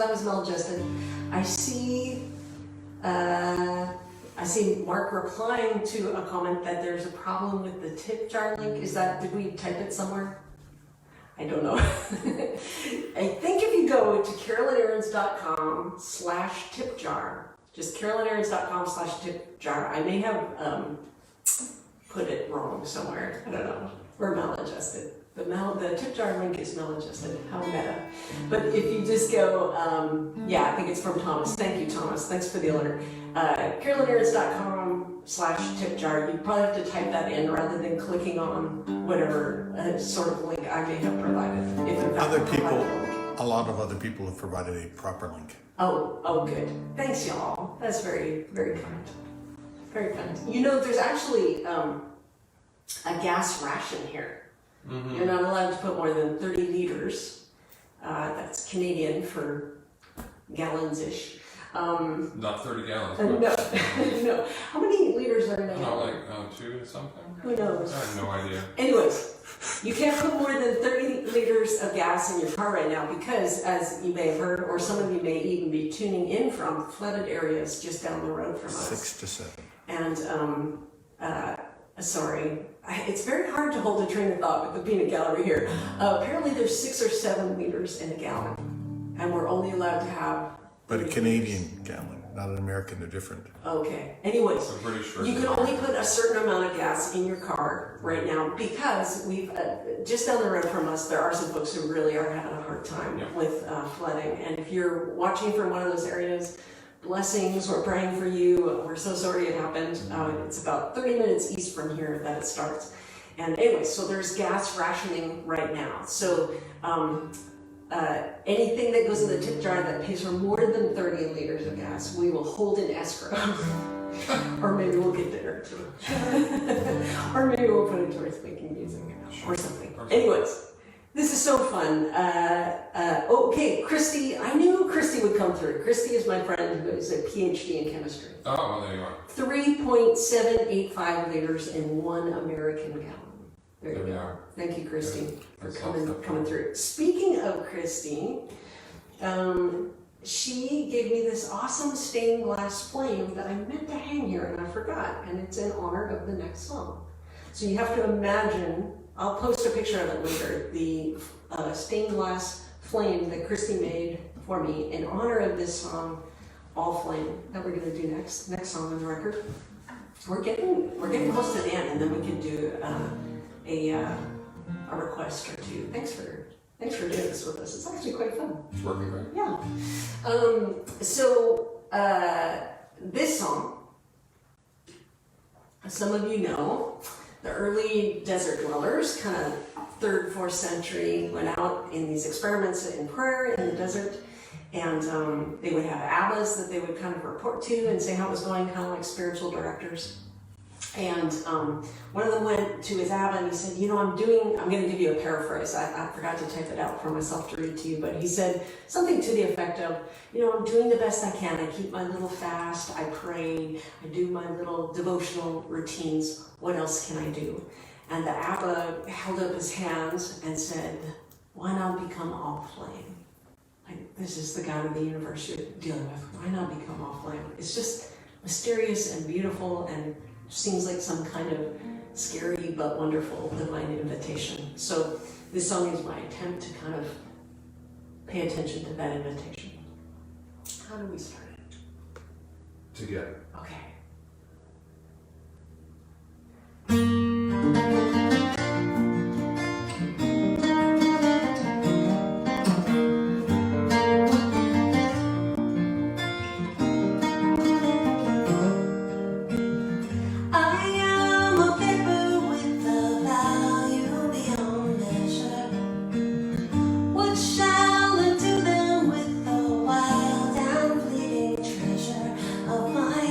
that was Maladjusted. I see Mark replying to a comment that there's a problem with the tip jar link. Did we type it somewhere? I don't know. I think if you go to carolynaarends.com/tipjar, just carolynaarends.com/tipjar, I may have put it wrong somewhere. I don't know. We're Maladjusted. The tip jar link is Maladjusted. How meta. But if you just go, I think it's from Thomas. Thank you, Thomas. Thanks for the alert. carolynaarends.com/tipjar. You probably have to type that in rather than clicking on whatever sort of link I may have provided. If in fact a lot of other people have provided a proper link. Oh, good. Thanks, y'all. That's very, very kind. Very kind. You know, there's actually a gas ration here. Mm-hmm. You're not allowed to put more than 30 liters. That's Canadian for gallons-ish. Not 30 gallons. No. How many liters are in a gallon? No, like 2 or something? Who knows? I have no idea. Anyways, you can't put more than 30 liters of gas in your car right now because, as you may have heard, or some of you may even be tuning in from, flooded areas just down the road from us. 6 to 7. And, sorry, it's very hard to hold a train of thought with the peanut gallery here. Apparently there's 6 or 7 liters in a gallon, and we're only allowed to have... But a Canadian gallon, not an American, they're different. Okay, anyways, you can only put a certain amount of gas in your car right now because we've, just down the road from us, there are some folks who really are having a hard time with flooding. And if you're watching from one of those areas, blessings, we're praying for you. We're so sorry it happened. It's about 30 minutes east from here that it starts. And anyway, so there's gas rationing right now. So anything that goes in the tip jar that pays for more than 30 liters of gas, we will hold in escrow. Or maybe we'll get dinner too. Or maybe we'll put it towards making music or something. Anyways, this is so fun. Okay, Christy, I knew Christy would come through. Christy is my friend who is a PhD in chemistry. Oh, well, there you are. 3.785 liters in 1 American gallon. There you are. Thank you, Christy, for That's coming through. Speaking of Christy, she gave me this awesome stained glass flame that I meant to hang here and I forgot, and it's in honor of the next song. So you have to imagine, I'll post a picture of it later, the stained glass flame that Christy made for me in honor of this song, All Flame, that we're going to do next song on the record. We're getting close to the end, and then we can do a request or two. Thanks for doing this with us. It's actually quite fun. It's working great. Yeah. This song, some of you know, the early desert dwellers, kind of 3rd, 4th century, went out in these experiments in prayer in the desert, and they would have abbas that they would kind of report to and say how it was going, kind of like spiritual directors. And one of them went to his abba and he said, you know, I'm going to give you a paraphrase. I forgot to type it out for myself to read to you, but he said something to the effect of, you know, I'm doing the best I can. I keep my little fast, I pray, I do my little devotional routines. What else can I do? And the abba held up his hands and said, why not become all flame? Like, this is the God of the universe you're dealing with. Why not become all flame? It's just mysterious and beautiful and seems like some kind of scary but wonderful divine invitation. So this song is my attempt to kind of pay attention to that invitation. How do we start it? Together. Okay. Of my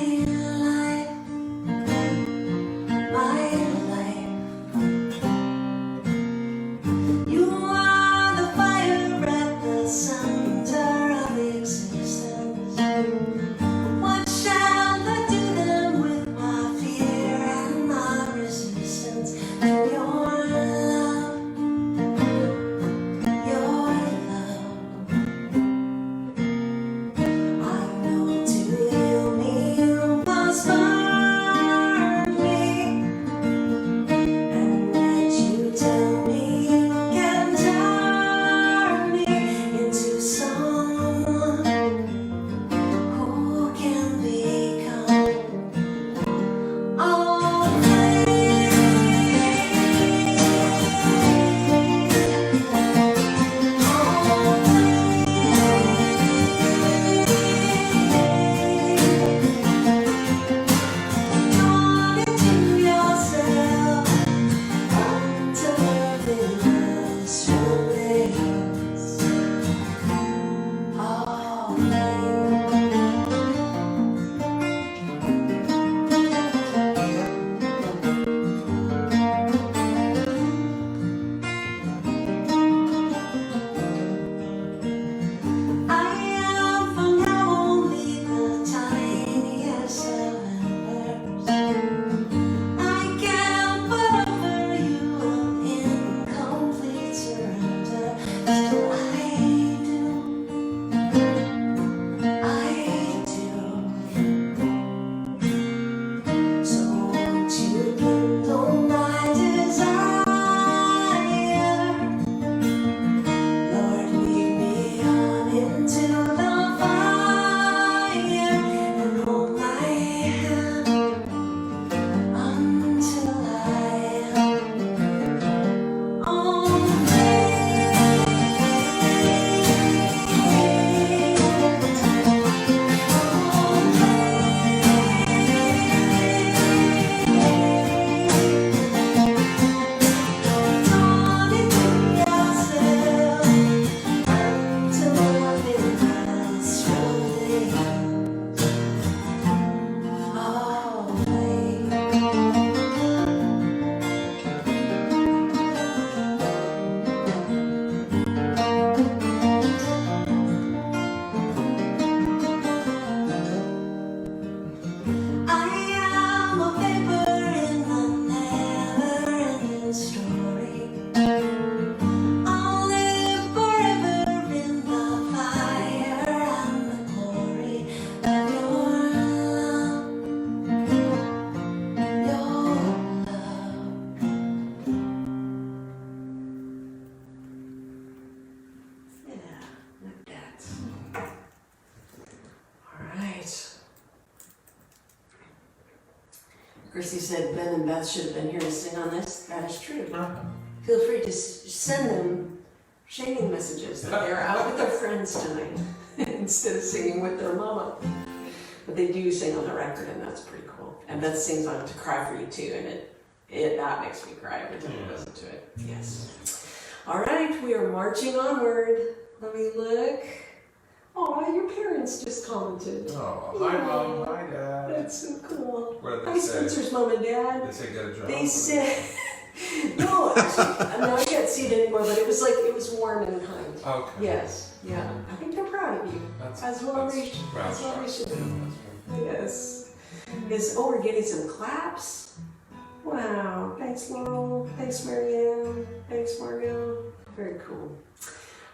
Christy said Ben and Beth should have been here to sing on this. That is true. Uh-huh. Feel free to send them shaming messages that they're out with their friends tonight instead of singing with their mama. But they do sing on the record, and that's pretty cool. And Beth sings on To Cry For You Too, and that makes me cry every time I listen to it. Yes. All right, we are marching onward. Let me look. Oh, your parents just commented. Oh, hi Mom, hi Dad. That's so cool. What did Hi, they say? Spencer's mom and dad. They say get a job. They said, no, actually, no, I can't see it anymore, but it was warm and kind. Okay. Yes, yeah. I think they're proud of you. That's what we should do. Yes. We're getting some claps. Wow. Thanks, Laurel. Thanks, Marianne. Thanks, Margot. Very cool.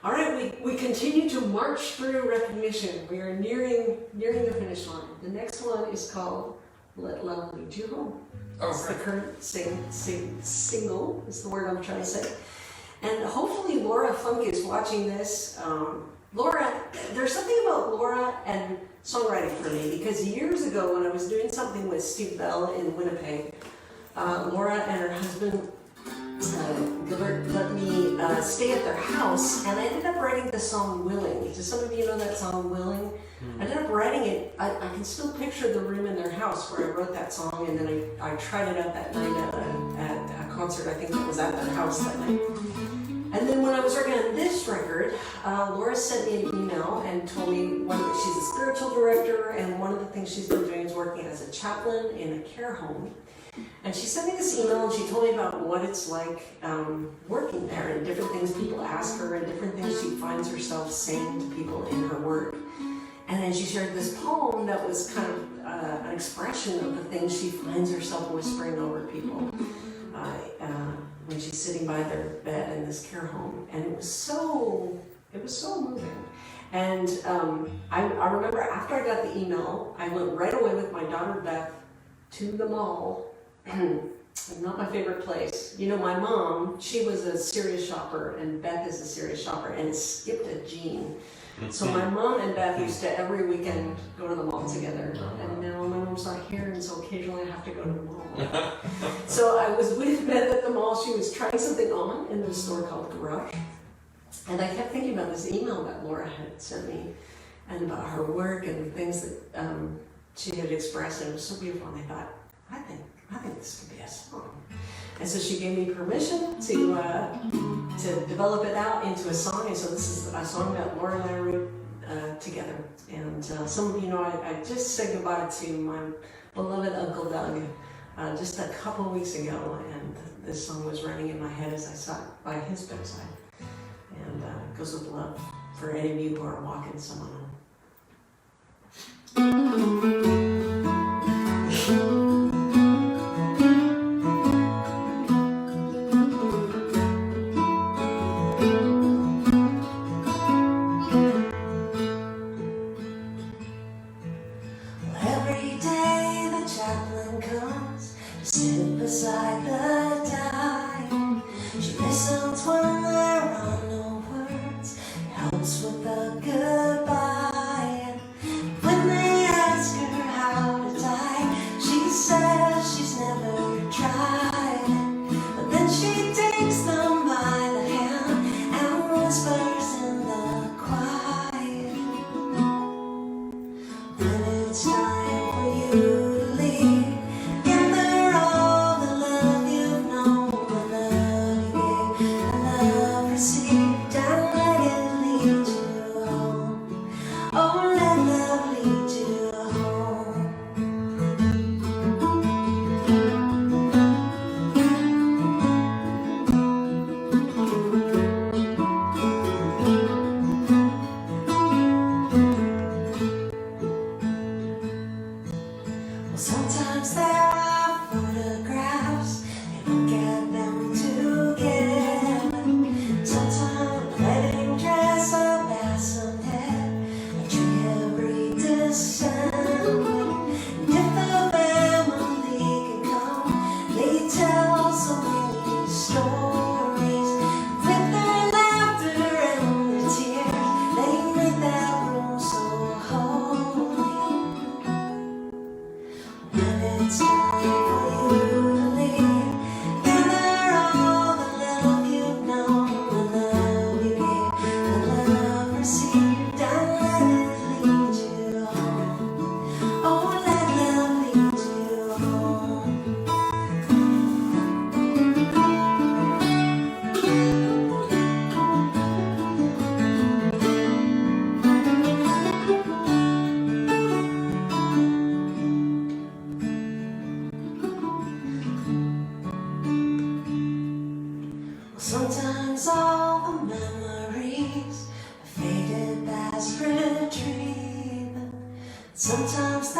All right, we continue to march through recognition. We are nearing the finish line. The next one is called Let Love Lead You Home. It's the current single, is the word I'm trying to say. And hopefully Laura Funk is watching this. Laura, there's something about Laura and songwriting for me, because years ago when I was doing something with Steve Bell in Winnipeg, Laura and her husband let me stay at their house, and I ended up writing the song Willing. Does some of you know that song Willing? I ended up writing it. I can still picture the room in their house where I wrote that song, and then I tried it out that night at a concert. I think it was at their house that night. And then when I was working on this record, Laura sent me an email and told me she's a spiritual director, and one of the things she's been doing is working as a chaplain in a care home. And she sent me this email and she told me about what it's like working there, and different things people ask her, and different things she finds herself saying to people in her work. And then she shared this poem that was kind of an expression of the things she finds herself whispering over people when she's sitting by their bed in this care home. And it was so moving. And I remember after I got the email, I went right away with my daughter Beth to the mall. Not my favorite place. You know, my mom, she was a serious shopper, and Beth is a serious shopper, and skipped a gene. So my mom and Beth used to every weekend go to the mall together. And now my mom's not here, and so occasionally I have to go to the mall. So I was with Beth at the mall. She was trying something on in this store called Garage. And I kept thinking about this email that Laura had sent me, and about her work and the things that she had expressed, and it was so beautiful. And I thought, I think this could be a song. And so she gave me permission to develop it out into a song. And so this is a song that Laura and I wrote together. And some of you know, I just said goodbye to my beloved Uncle Doug just a couple of weeks ago. And this song was running in my head as I sat by his bedside. And it goes with love for any of you who are walking someone home. Beside the dying, she listens when there are no words, helps with the goodbye. And when they ask her how to die, she says she's never tried it. But then she takes them by the hand and whispers in the quiet. When it's time for you to leave, sometimes there are photographs, and look at them together. Sometimes a wedding dress, a basson head, a tree every December. And if the family can come, they tell so many stories. With their laughter and their tears, they make that room so holy. When it's time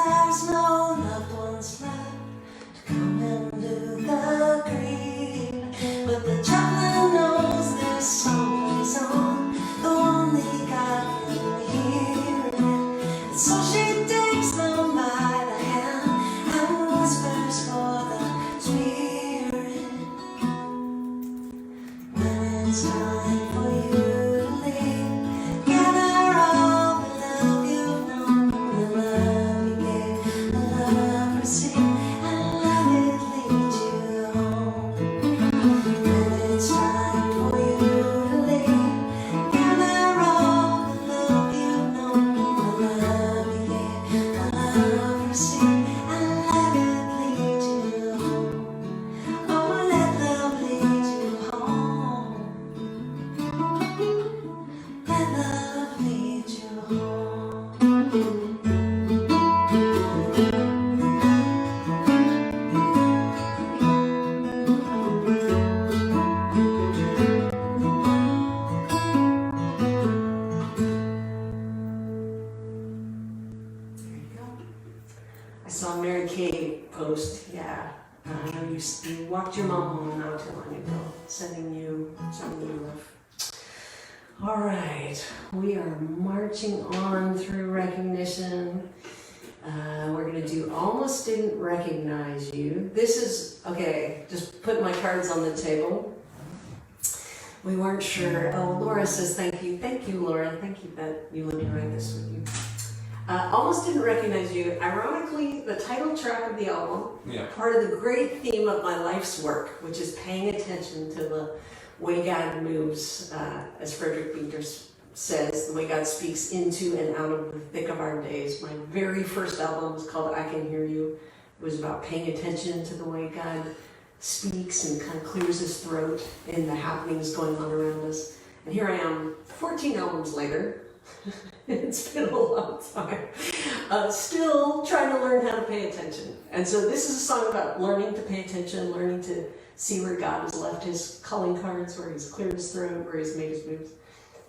there's no loved ones left to come and do the grief. But the traveler knows there's someplace on the only God can hear it. And so she takes them by the hand and whispers for the spirit. When it's time for you to leave, gather all the love you've known, the love you gave, the love received, and let it lead you home. When it's time for you to leave, gather all the love you've known, the love you gave, the love received, and let it lead you home. Oh, let love lead you home. Let love lead you home. There you go. I saw Mary Kay post, yeah. You walked your mom home not too long ago, sending you love. All right, we are marching on through recognition. We're gonna do almost didn't recognize you. This is, okay, just put my cards on the table. We weren't sure. Oh, Laura says thank you. Thank you, Laura. Thank you that you let me write this with you. Almost didn't recognize you. Ironically, the title track of the album, Yeah. part of the great theme of my life's work, which is paying attention to the way God moves, as Frederick Buechner says, the way God speaks into and out of the thick of our days. My very first album was called I Can Hear You. It was about paying attention to the way God speaks and kind of clears his throat in the happenings going on around us. And here I am, 14 albums later. It's been a long time. Still trying to learn how to pay attention. And so this is a song about learning to pay attention, learning to see where God has left his calling cards, where he's cleared his throat, where he's made his moves.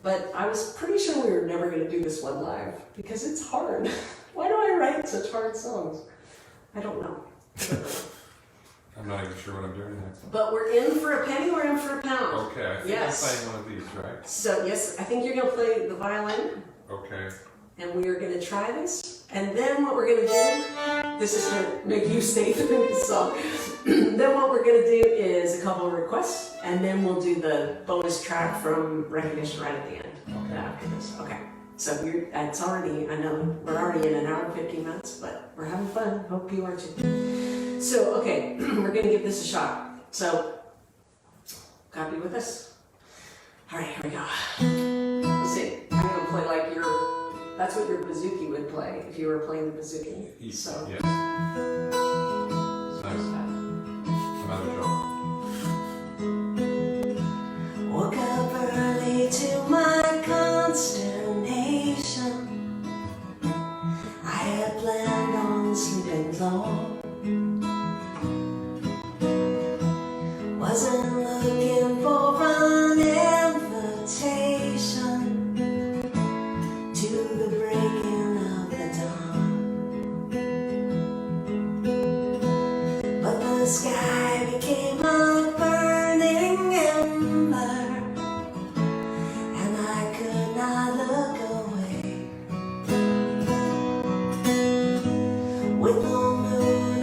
But I was pretty sure we were never going to do this one live, because it's hard. Why do I write such hard songs? I don't know. I'm not even sure what I'm doing next. But we're in for a penny, we're in for a pound. Okay, I think Yes. I'm playing one of these, right? So yes, I think you're going to play the violin. Okay. And we are going to try this. And then what we're going to do, this is to make you stay through the song. Then what we're going to do is a couple of requests, and then we'll do the bonus track from Recognition right at the end. Okay. After this. Okay. So it's already, I know, we're already in an hour and 15 minutes, but we're having fun. Hope you are too. So, okay, we're going to give this a shot. So, God be with us. All right, here we go. Let's see. I'm going to play like that's what your bouzouki would play if you were playing the bouzouki. So, Yes. Nice. Another joke. Woke up early to my consternation. I had planned on sleeping low. Wasn't looking for an invitation to the breaking of the dawn. But the sky became a burning ember, and I could not look away. With the moon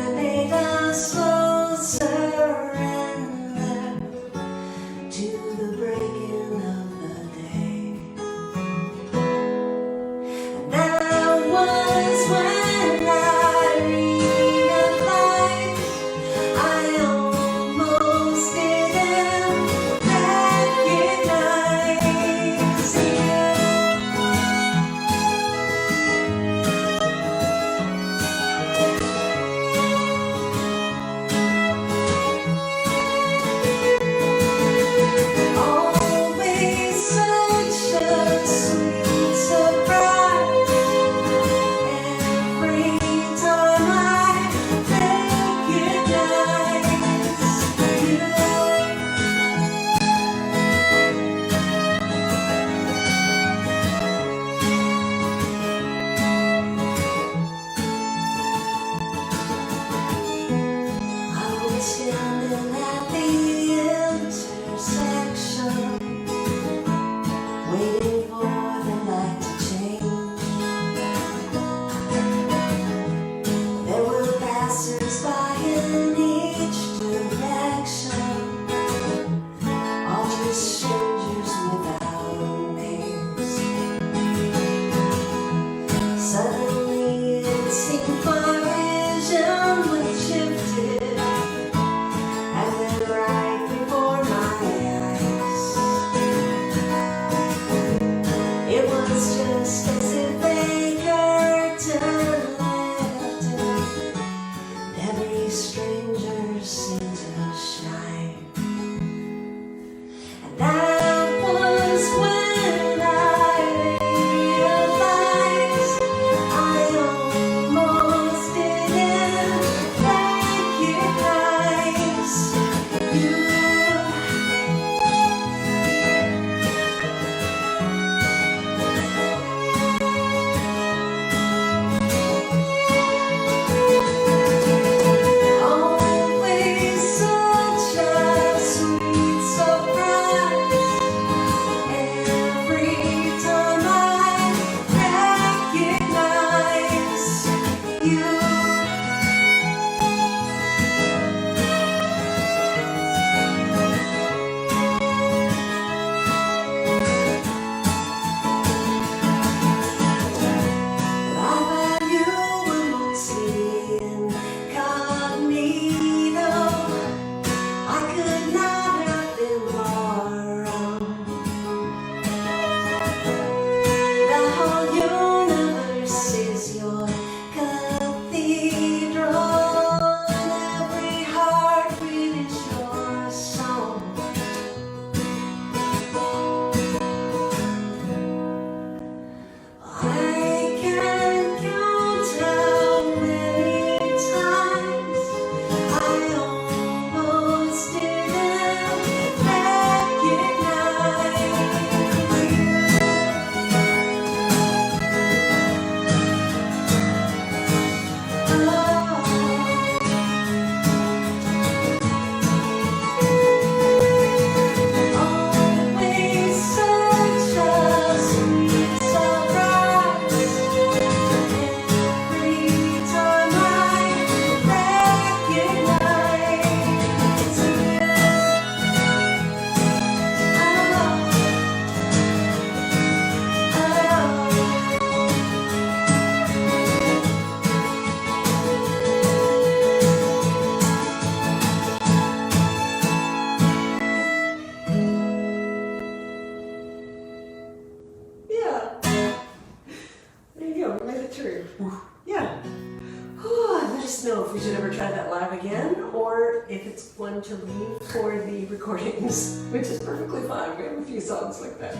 just know if we should ever try that live again, or if it's one to leave for the recordings, which is perfectly fine. We have a few songs like that.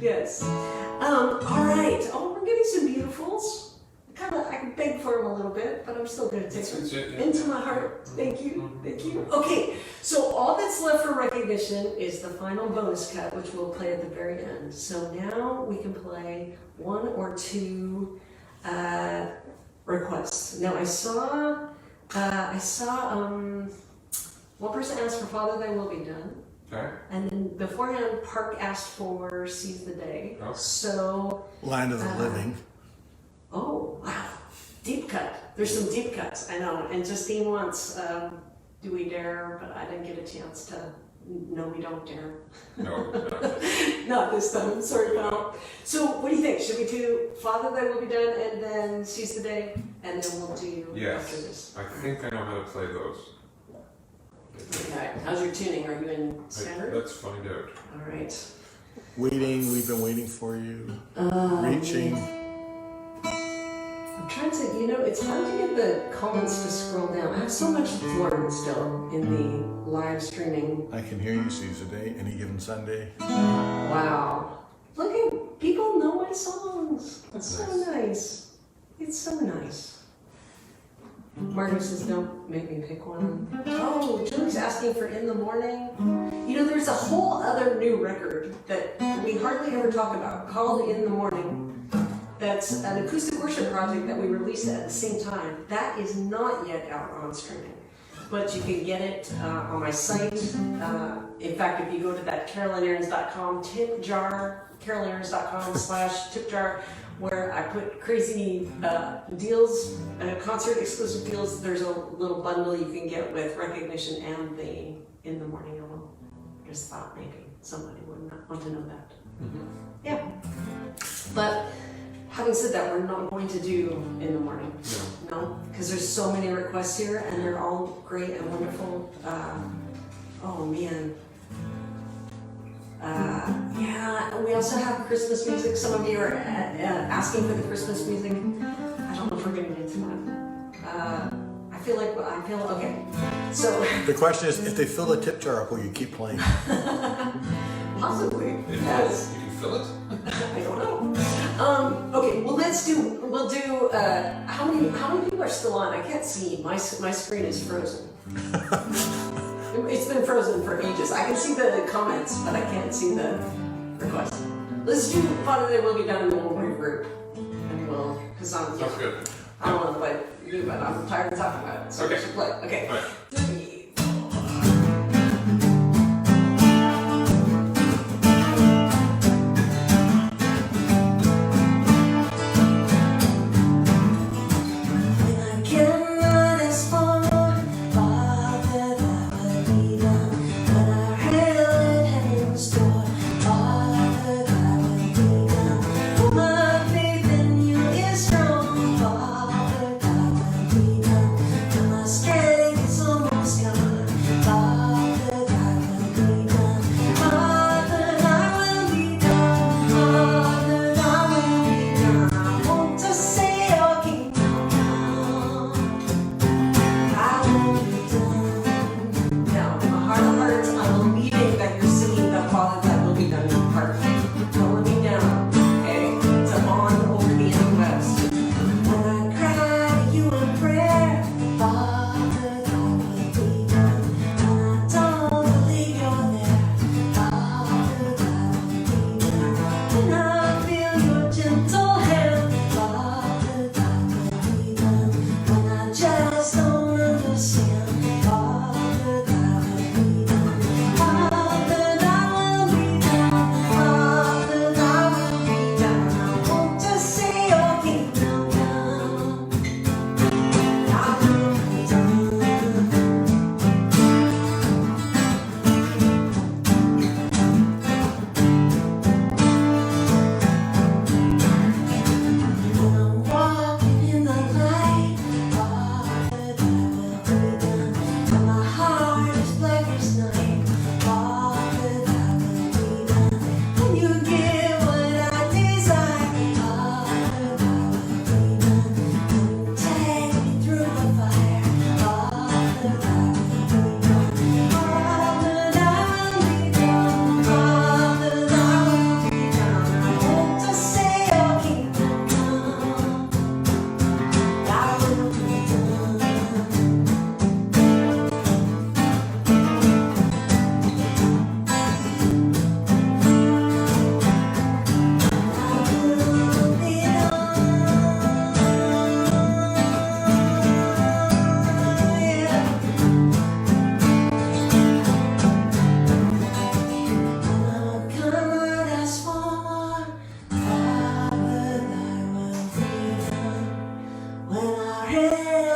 Yes. All right. Oh, we're getting some beautifuls. I can beg for them a little bit, but I'm still going to take them into my heart. Thank you. Thank you. Okay, so all that's left for recognition is the final bonus cut, which we'll play at the very end. So now we can play one or two requests. Now I saw one person asked for Father Thy Will Be Done. Okay. And then beforehand, Park asked for Seize the Day. Okay. So Land of the Living. oh, wow. Deep cut. There's some deep cuts, I know. And Justine wants Do We Dare, but I didn't get a chance to. No, we don't dare. No. Not this time. Sorry, pal. So, what do you think? Should we do Father Thy Will Be Done and then Seize the Day? And then we'll do after this. I think I know how to play those. Okay. How's your tuning? Are you in standard? Let's find out. All right. Waiting, we've been waiting for you. Reaching. I'm trying to, it's hard to get the comments to scroll down. I have so much to learn still in the live streaming. I can hear you, Seize the Day, any given Sunday. Wow. Look at, people know my songs. It's so nice. It's so nice. Margaret says, don't make me pick one. Oh, Julie's asking for In the Morning. There's a whole other new record that we hardly ever talk about called In the Morning. That's an acoustic worship project that we released at the same time. That is not yet out on streaming, but you can get it on my site. In fact, if you go to that CarolynArends.com tip jar, CarolynArends.com/tip jar, where I put crazy deals, concert exclusive deals, there's a little bundle you can get with recognition and the In the Morning album. Just thought maybe somebody would want to know that. Mm-hmm. Yeah. But having said that, we're not going to do In the Morning. No, because there's so many requests here, and they're all great and wonderful. Oh man. Yeah, we also have Christmas music. Some of you are asking for the Christmas music. I don't know if we're going to get to that. I feel okay. So The question is, if they fill the tip jar up, will you keep playing? possibly. Yes. You can fill it? I don't know. Okay, well we'll do, how many people are still on? I can't see, my screen is frozen. It's been frozen for ages. I can see the comments, but I can't see the requests. Let's do Father Thy Will Be Done and then we'll regroup. And because Sounds good. I don't know what you do, but I'm tired of talking about it, so we should play. Okay. All right. 3, 4. Strength is almost gone.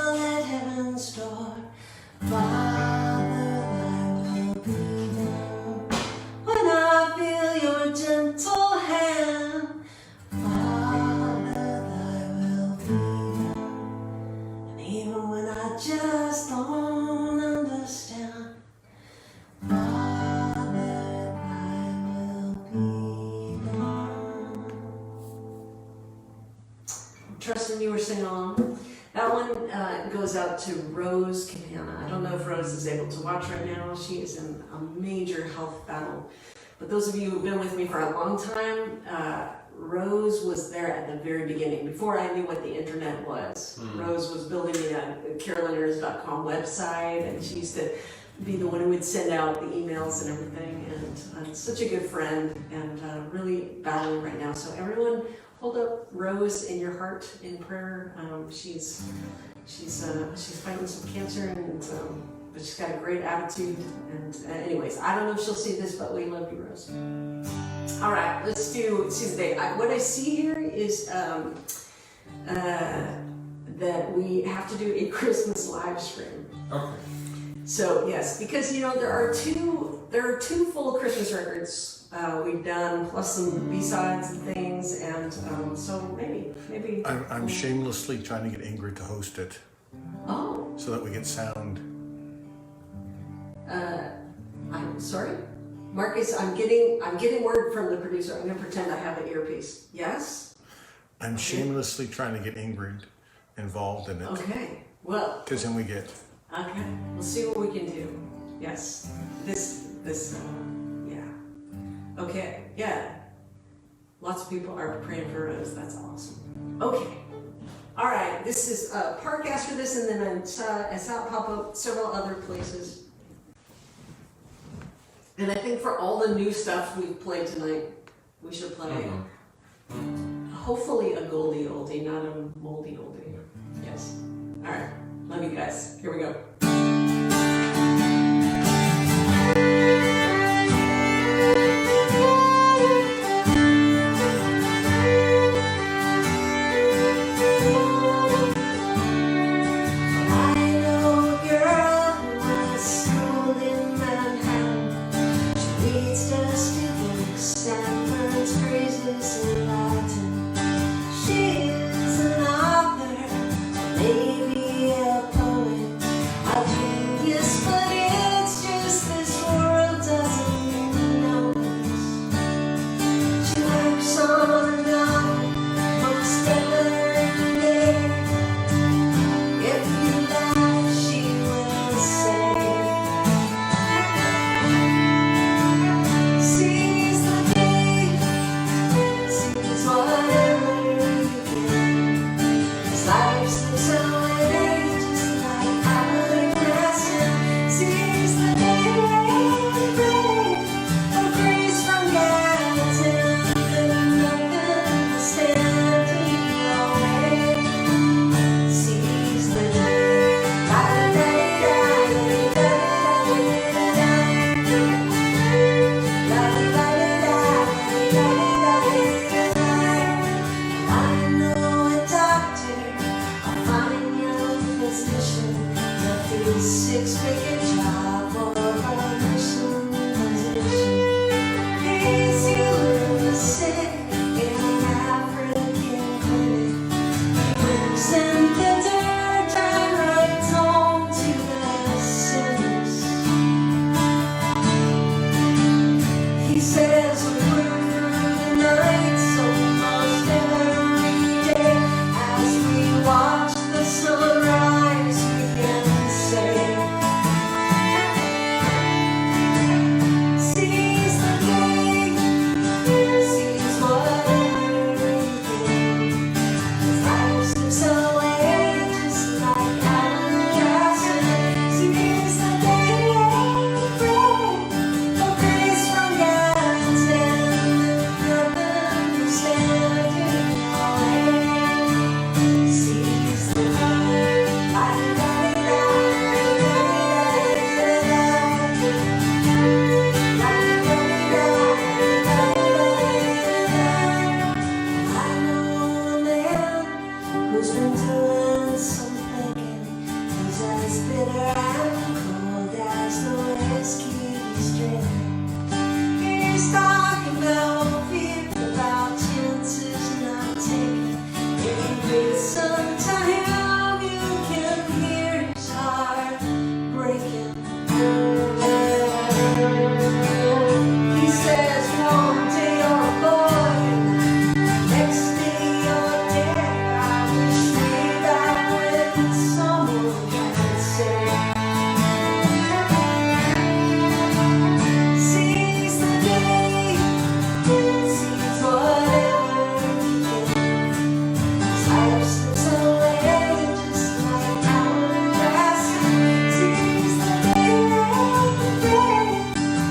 kneel at heaven's door. Father, thy will be done. When I feel your gentle hand, Father, thy will be done. And even when I just don't understand, Father, thy will be done. Trusting you were singing along. That one goes out to Rose Campana. I don't know if Rose is able to watch right now. She is in a major health battle. But those of you who've been with me for a long time, Rose was there at the very beginning, before I knew what the internet was. Rose was building me a CarolynArends.com website, and she used to be the one who would send out the emails and everything. And such a good friend, and really battling right now. So everyone, hold up Rose in your heart in prayer. She's fighting some cancer, and but she's got a great attitude. And anyways, I don't know if she'll see this, but we love you, Rose. All right, let's do Tuesday. What I see here is that we have to do a Christmas live stream. Okay. So yes, because there are two full Christmas records we've done, plus some B-sides and things, and so maybe. I'm shamelessly trying to get Ingrid to host it Oh, so that we get sound. I'm sorry, Marcus. I'm getting word from the producer. I'm gonna pretend I have an earpiece. Yes. I'm shamelessly trying to get Ingrid involved in it. Okay. Well. Because then we get. Okay. We'll see what we can do. Yes. This. Yeah. Okay. Yeah. Lots of people are praying for Rose. That's awesome. Okay. All right. This is Park after this, and then I saw it pop up several other places. And I think for all the new stuff we've played tonight, we should play hopefully a goldie oldie, not a moldy oldie. Yes. All right. Love you guys. Here we go. Watch the sunrise, we can say as bitter and cold as the whiskey he's drinking. He's talking about fear, about chances not taken. Maybe sometime you can hear his heart breaking. He says one day you're a boy, next day you're dead. I wish way back when someone could say, seize the day, seize whatever you can. Life slips away just like hourglass. Seize the day,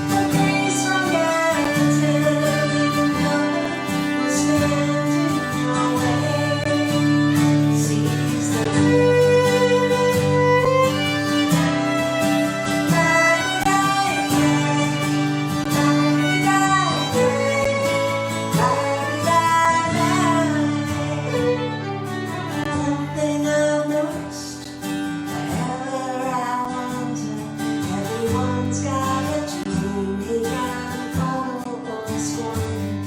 the breeze from Gallatin, nothing will stand in your way. Seize the day. One thing I've noticed, wherever I wander, everyone's got a dream he can follow or scorn.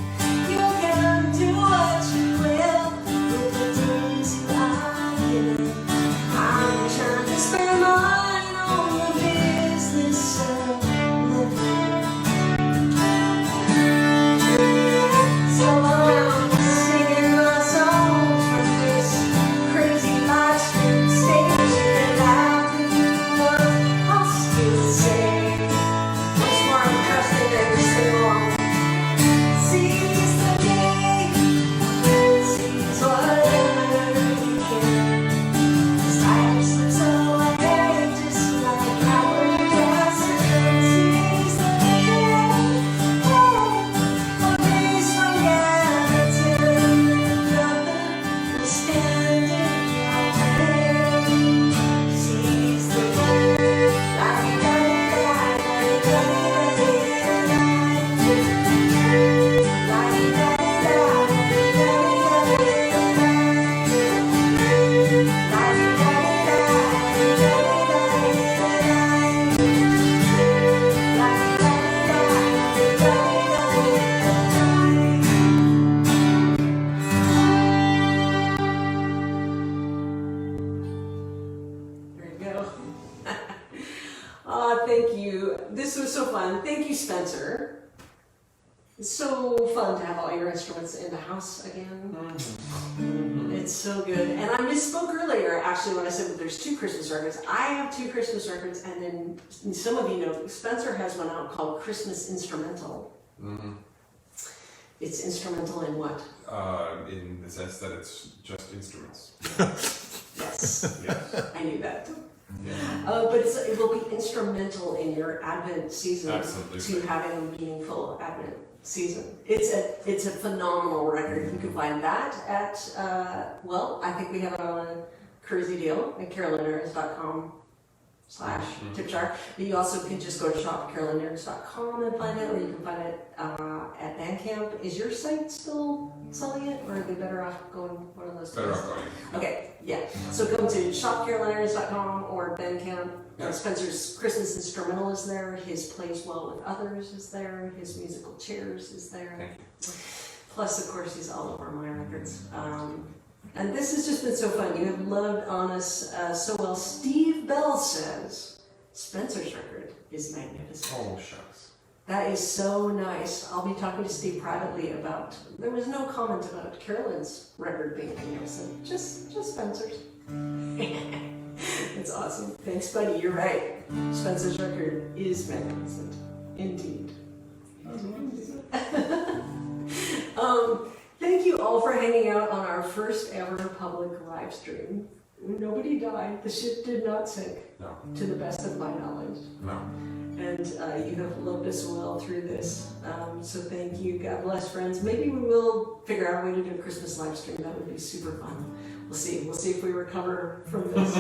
You can do what you will with the days you are given. I'm trying to spend mine on the business of living. So I'm singing my songs from this crazy live stream stage, and I do what I still say. Once more, I'm trusting every single one. Seize the day, seize whatever you can. As time slips away, just like hourglass. Seize the day, a breeze from Gallatin, nothing will stand in your way. Seize the day, There you go. Oh, thank you. This was so fun. Thank you, Spencer. It's so fun to have all your instruments in the house again. It's so good. And I misspoke earlier, actually, when I said that there's 2 Christmas records. I have 2 Christmas records, and then some of you know, Spencer has one out called Christmas Instrumental. Mm-hmm. It's instrumental in what? In the sense that it's just instruments. Yes. Yes. I knew that. Yeah. But it will be instrumental in your Advent season. Absolutely. To having a meaningful Advent season. It's a phenomenal record. You can find that at, well, I think we have it on a crazy deal at carolinarends.com/tip jar. But you also can just go to shop@carolinarends.com and find it, or you can find it at Bandcamp. Is your site still selling it, or are they better off going one of those Better places? off going. Okay, yeah. So go to shop@carolinarends.com or Bandcamp. Yeah. Spencer's Christmas Instrumental is there. His Plays Well with Others is there. His Musical Chairs is there. Thank you. Plus, of course, he's all over my records. And this has just been so fun. You have loved on us so well. Steve Bell says Spencer's record is magnificent. Oh, shucks. That is so nice. I'll be talking to Steve privately about. There was no comment about Carolyn's record being magnificent. Just Spencer's. It's awesome. Thanks, buddy. You're right. Spencer's record is magnificent. Indeed. Thank you all for hanging out on our first ever public live stream. Nobody died. The ship did not sink, No. to the best of my knowledge. No. And you have loved us well through this. So thank you. God bless, friends. Maybe we will figure out a way to do a Christmas live stream. That would be super fun. We'll see. We'll see if we recover from this.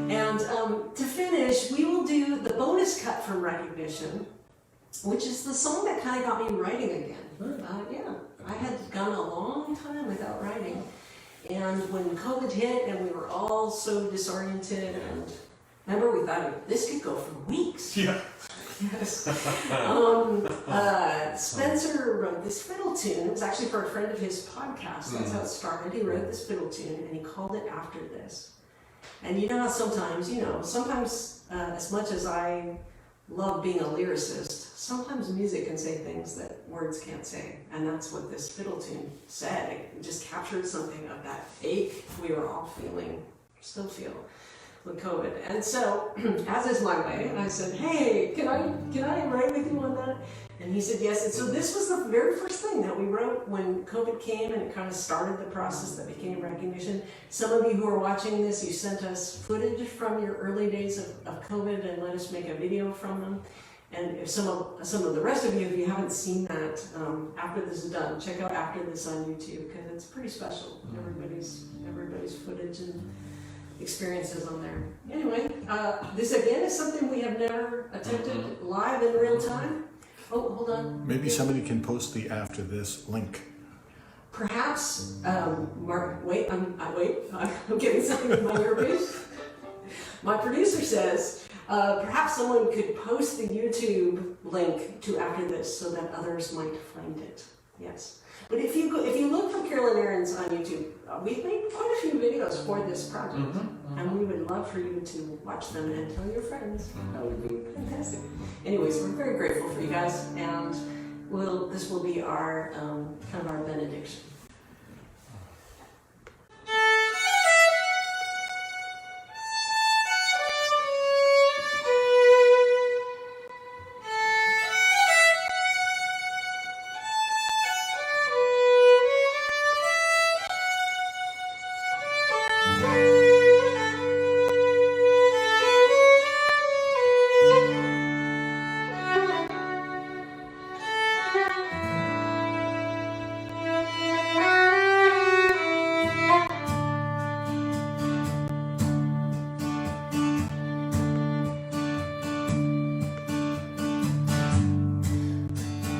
And to finish, we will do the bonus cut from Recognition, which is the song that kind of got me writing again. Yeah, I had gone a long time without writing. And when COVID hit and we were all so disoriented and Remember, we thought this could go for weeks. Yeah. Yes. Spencer wrote this fiddle tune. It was actually for a friend of his podcast. That's how it started. He wrote this fiddle tune and he called it After This. And you know how sometimes, as much as I love being a lyricist, sometimes music can say things that words can't say. And that's what this fiddle tune said. It just captured something of that ache we were all feeling, still feel, with COVID. And so, as is my way, I said, hey, can I write with you on that? And he said yes. And so this was the very first thing that we wrote when COVID came, and it kind of started the process that became recognition. Some of you who are watching this, you sent us footage from your early days of COVID and let us make a video from them. And if some of the rest of you, if you haven't seen that, after this is done, check out After This on YouTube, because it's pretty special. Everybody's footage and experiences on there. Anyway, this again is something we have never attempted live in real time. Oh, hold on. Maybe somebody can post the After This link. Perhaps, Mark, wait, I'm getting something in my earpiece. My producer says, perhaps someone could post the YouTube link to After This so that others might find it. Yes. But if you look for Carolyn Arends on YouTube, we've made quite a few videos for this project, and we would love for you to watch them and tell your friends. That would be fantastic. Anyways, we're very grateful for you guys, and this will be our kind of our benediction.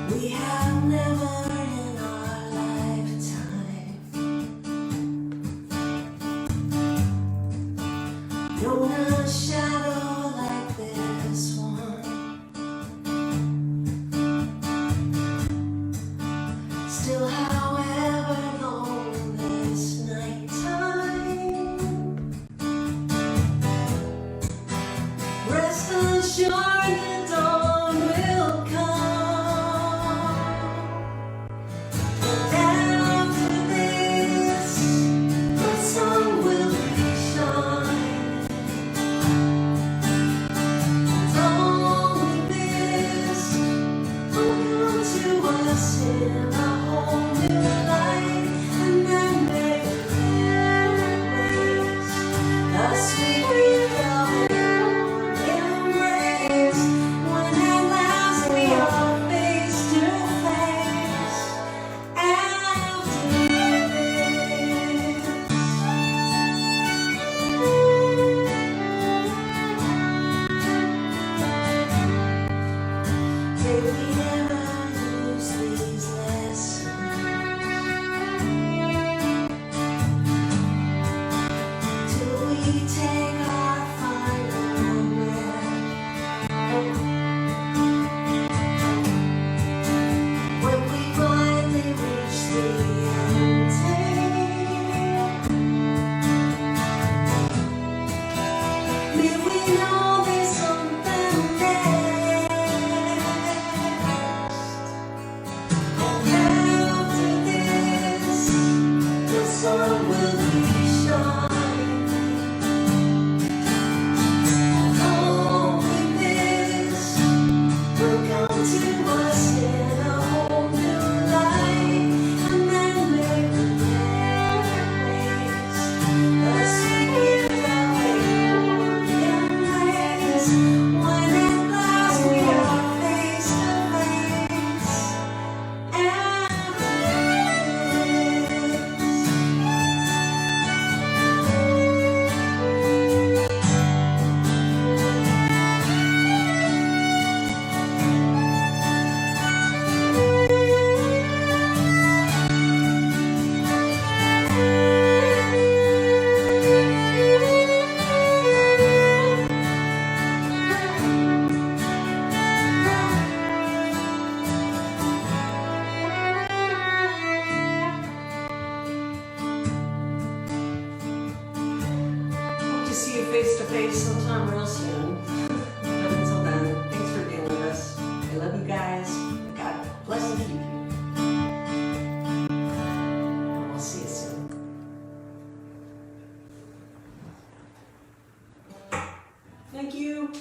We have never in our lifetime known a shadow like this one. Still, however long this nighttime, rest assured the dawn will come. After this, the sun will be shining. Only this will come to us in a whole new light, and then make memories. The sweet embrace when at last we are face to face. After this, may we never lose these lessons till we take our final breath. When we finally reach the ending, may we know there's something next. And after this, the sun will be shining. Only this will come to us in a whole new light, and then make memories. The sweet embrace. sometime real soon. But until then, thanks for being with us. I love you guys. God bless and keep you. And we'll see you soon. Thank you.